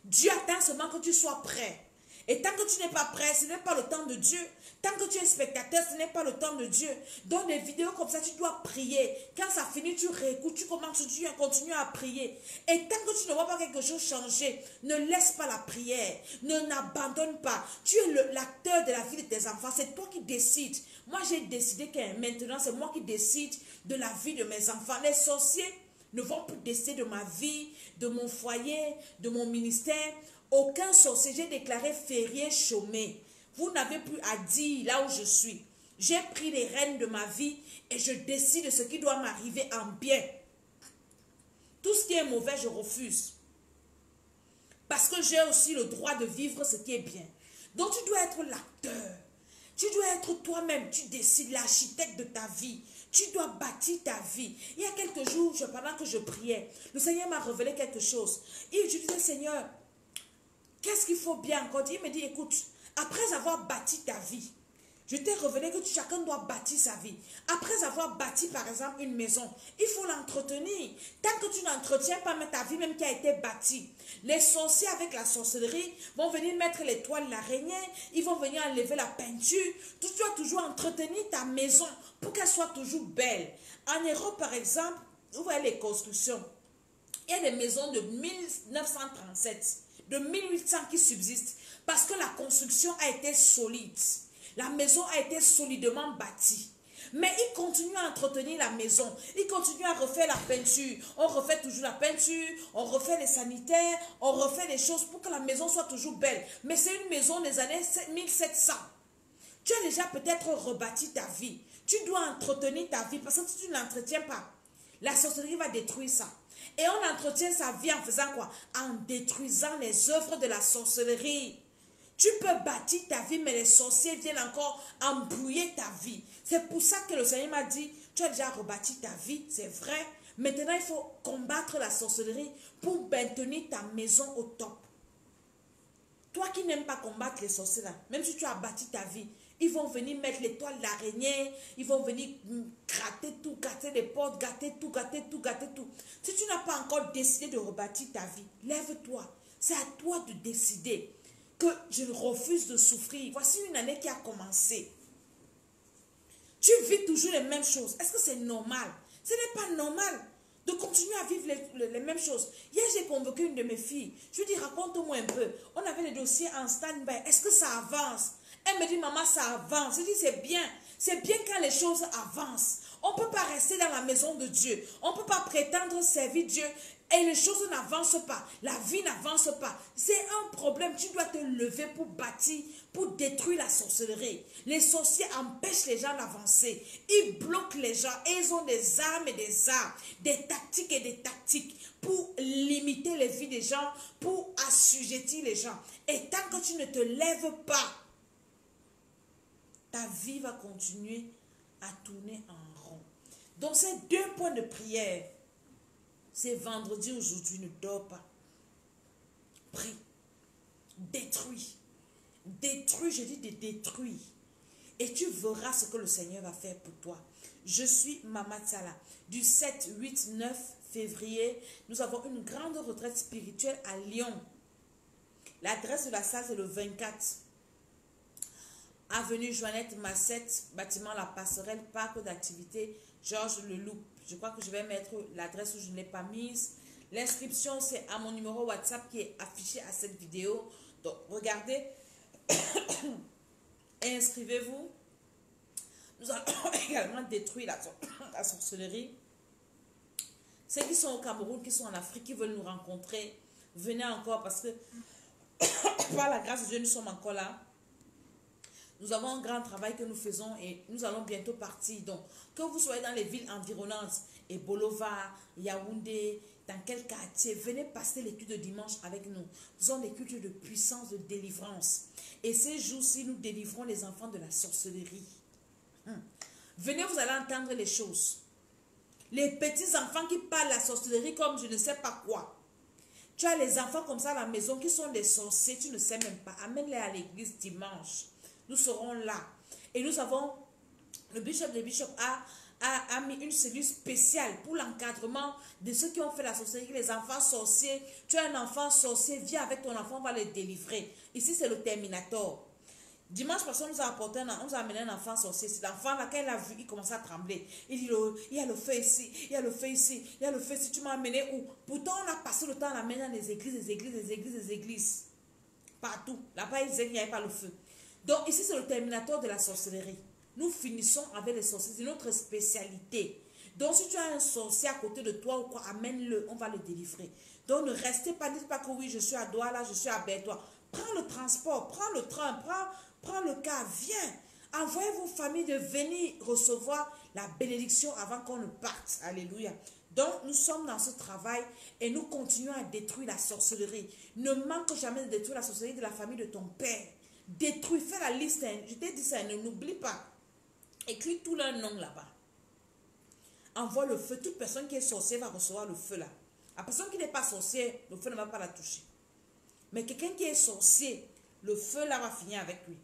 Dieu attend seulement que tu sois prêt. Et tant que tu n'es pas prêt, ce n'est pas le temps de Dieu. Tant que tu es spectateur, ce n'est pas le temps de Dieu. Dans des vidéos comme ça, tu dois prier. Quand ça finit, tu réécoutes, tu commences, tu continues à prier. Et tant que tu ne vois pas quelque chose changer, ne laisse pas la prière. Ne n'abandonne pas. Tu es l'acteur de la vie de tes enfants. C'est toi qui décides. Moi, j'ai décidé que maintenant, c'est moi qui décide de la vie de mes enfants. Les sorciers ne vont plus décider de ma vie, de mon foyer, de mon ministère. Aucun sorcier, j'ai déclaré férié, chômé. Vous n'avez plus à dire là où je suis. J'ai pris les rênes de ma vie et je décide de ce qui doit m'arriver en bien. Tout ce qui est mauvais, je refuse. Parce que j'ai aussi le droit de vivre ce qui est bien. Donc tu dois être l'acteur. Tu dois être toi-même. Tu décides, l'architecte de ta vie. Tu dois bâtir ta vie. Il y a quelques jours, pendant que je priais, le Seigneur m'a révélé quelque chose. Et je disais, Seigneur, qu'est-ce qu'il faut bien encore dire? Il me dit, écoute, après avoir bâti ta vie, je t'ai révélé que chacun doit bâtir sa vie. Après avoir bâti, par exemple, une maison, il faut l'entretenir. Tant que tu n'entretiens pas ta vie même qui a été bâtie, les sorciers avec la sorcellerie vont venir mettre les toiles d'araignée, ils vont venir enlever la peinture. Tu dois toujours entretenir ta maison pour qu'elle soit toujours belle. En Europe, par exemple, vous voyez les constructions. Il y a des maisons de 1937, de 1800 qui subsistent parce que la construction a été solide. La maison a été solidement bâtie. Mais ils continuent à entretenir la maison. Ils continuent à refaire la peinture. On refait toujours la peinture. On refait les sanitaires. On refait les choses pour que la maison soit toujours belle. Mais c'est une maison des années 1700. Tu as déjà peut-être rebâti ta vie. Tu dois entretenir ta vie parce que si tu ne l'entretiens pas, la sorcellerie va détruire ça. Et on entretient sa vie en faisant quoi? En détruisant les œuvres de la sorcellerie. Tu peux bâtir ta vie, mais les sorciers viennent encore embrouiller ta vie. C'est pour ça que le Seigneur m'a dit, tu as déjà rebâti ta vie, c'est vrai. Maintenant, il faut combattre la sorcellerie pour maintenir ta maison au top. Toi qui n'aimes pas combattre les sorciers, là, même si tu as bâti ta vie, ils vont venir mettre les toiles d'araignée, ils vont venir gratter tout, gâter les portes, gâter tout, gâter tout, gâter tout. Si tu n'as pas encore décidé de rebâtir ta vie, lève-toi. C'est à toi de décider que je refuse de souffrir. Voici une année qui a commencé. Tu vis toujours les mêmes choses. Est-ce que c'est normal? Ce n'est pas normal de continuer à vivre les mêmes choses. Hier, j'ai convoqué une de mes filles. Je lui dis, raconte-moi un peu. On avait les dossiers en stand-by. Est-ce que ça avance? Elle me dit, maman, ça avance. Je dis, c'est bien. C'est bien quand les choses avancent. On ne peut pas rester dans la maison de Dieu. On ne peut pas prétendre servir Dieu et les choses n'avancent pas. La vie n'avance pas. C'est un problème. Tu dois te lever pour bâtir, pour détruire la sorcellerie. Les sorciers empêchent les gens d'avancer. Ils bloquent les gens et ils ont des armes et des armes, des tactiques et des tactiques pour limiter les vies des gens, pour assujettir les gens. Et tant que tu ne te lèves pas, ta vie va continuer à tourner en rond. Donc ces 2 points de prière, c'est vendredi aujourd'hui, ne dors pas. Prie. Détruis. Détruis, je dis de détruire. Et tu verras ce que le Seigneur va faire pour toi. Je suis Mama Tsala. Du 7, 8, 9 février, nous avons une grande retraite spirituelle à Lyon. L'adresse de la salle, c'est le 24. Avenue Joannette Massette, bâtiment La Passerelle, parc d'activité Georges Leloup. Je crois que je vais mettre l'adresse où je ne l'ai pas mise. L'inscription, c'est à mon numéro WhatsApp qui est affiché à cette vidéo. Donc, regardez et inscrivez-vous. Nous allons également détruire la sorcellerie. Ceux qui sont au Cameroun, qui sont en Afrique, qui veulent nous rencontrer, venez encore parce que par la grâce de Dieu, nous sommes encore là. Nous avons un grand travail que nous faisons et nous allons bientôt partir. Donc, que vous soyez dans les villes environnantes, et Bolova, Yaoundé, dans quel quartier, venez passer les cultes de dimanche avec nous. Nous avons des cultes de puissance, de délivrance. Et ces jours-ci, nous délivrons les enfants de la sorcellerie. Venez, vous allez entendre les choses. Les petits enfants qui parlent la sorcellerie comme je ne sais pas quoi. Tu as les enfants comme ça à la maison qui sont des sorciers, tu ne sais même pas. Amène-les à l'église dimanche. Nous serons là. Et nous avons, le bishop des bishops a mis une cellule spéciale pour l'encadrement de ceux qui ont fait la sorcellerie, les enfants sorciers. Tu as un enfant sorcier, viens avec ton enfant, on va le délivrer. Ici, c'est le Terminator. Dimanche passé, on nous a apporté, on nous a amené un enfant sorcier. Cet enfant-là, quand il a vu, il commençait à trembler. Il dit, il y a le feu ici, il y a le feu ici, il y a le feu ici. Tu m'as amené où? Pourtant, on a passé le temps à l'amener dans les églises, les églises. Partout. Là-bas, il disait qu'il n'y avait pas le feu. Donc, ici, c'est le Terminator de la sorcellerie. Nous finissons avec les sorciers. C'est notre spécialité. Donc, si tu as un sorcier à côté de toi ou quoi, amène-le, on va le délivrer. Donc, ne restez pas, dites pas que oui, je suis à Douala, je suis à Bertois. Prends le transport, prends le train, prends le car, viens. Envoyez vos familles de venir recevoir la bénédiction avant qu'on ne parte. Alléluia. Donc, nous sommes dans ce travail et nous continuons à détruire la sorcellerie. Ne manque jamais de détruire la sorcellerie de la famille de ton père. Détruis, fais la liste. Je t'ai dit ça, n'oublie pas. Écris tout leur nom là-bas. Envoie le feu. Toute personne qui est sorcière va recevoir le feu là. La personne qui n'est pas sorcière, le feu ne va pas la toucher. Mais quelqu'un qui est sorcier, le feu là va finir avec lui.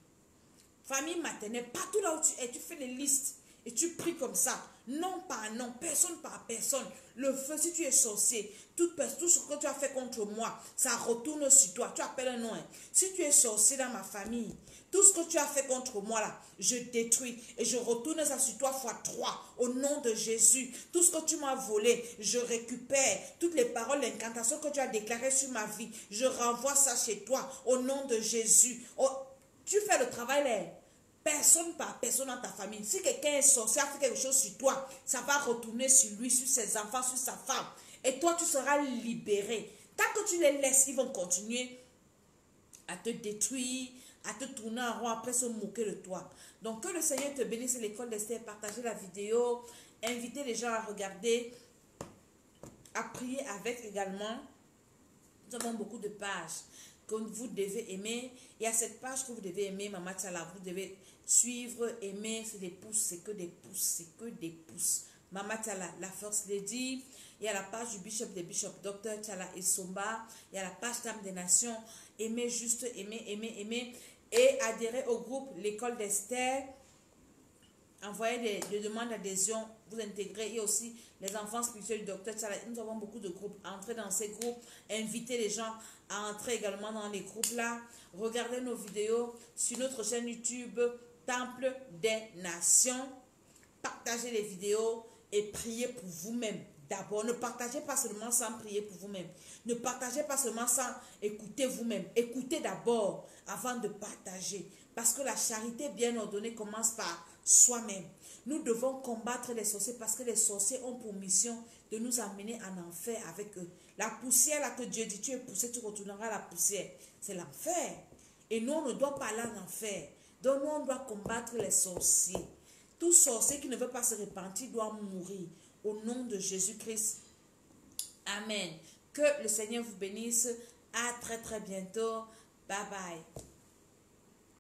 Famille maternelle, partout là où tu es, tu fais des listes. Et tu pries comme ça, non par non, personne par personne. Le feu, si tu es sorcier, tout ce que tu as fait contre moi, ça retourne sur toi. Tu appelles un nom. Si tu es sorcier dans ma famille, tout ce que tu as fait contre moi là, je détruis et je retourne ça sur toi fois 3 au nom de Jésus. Tout ce que tu m'as volé, je récupère. Toutes les paroles, l'incantation que tu as déclarées sur ma vie, je renvoie ça chez toi au nom de Jésus. Oh, tu fais le travail là. Personne par personne dans ta famille. Si quelqu'un est sorcier, fait quelque chose sur toi, ça va retourner sur lui, sur ses enfants, sur sa femme. Et toi, tu seras libéré. Tant que tu les laisses, ils vont continuer à te détruire, à te tourner en rond, après se moquer de toi. Donc, que le Seigneur te bénisse. L'école d'Esther, partagez la vidéo, invitez les gens à regarder, à prier avec également. Nous avons beaucoup de pages que vous devez aimer. Il y a cette page que vous devez aimer, Mama Tsala. Vous devez suivre, aimer. C'est des pouces, c'est que des pouces, c'est que des pouces. Mama Tsala, la First Lady. Il y a la page du Bishop des Bishops, Dr. Tsala et Somba. Il y a la page Dame des Nations. Aimez, juste aimer, aimer, aimer. Et adhérez au groupe L'école d'Esther. Envoyez des demandes d'adhésion, vous intégrez. Et aussi les enfants spirituels du Dr. Tsala. Nous avons beaucoup de groupes. Entrez dans ces groupes. Invitez les gens à entrer également dans les groupes là. Regardez nos vidéos sur notre chaîne YouTube Temple des Nations. Partagez les vidéos et priez pour vous-même. D'abord, ne partagez pas seulement sans prier pour vous-même. Ne partagez pas seulement sans écouter vous-même. Écoutez d'abord avant de partager. Parce que la charité bien ordonnée commence par soi-même. Nous devons combattre les sorciers parce que les sorciers ont pour mission de nous amener en enfer avec eux. La poussière là que Dieu dit, tu es poussé, tu retourneras à la poussière. C'est l'enfer. Et nous, on ne doit pas aller en enfer. Donc, nous, on doit combattre les sorciers. Tout sorcier qui ne veut pas se repentir doit mourir. Au nom de Jésus-Christ. Amen. Que le Seigneur vous bénisse. À très très bientôt. Bye bye.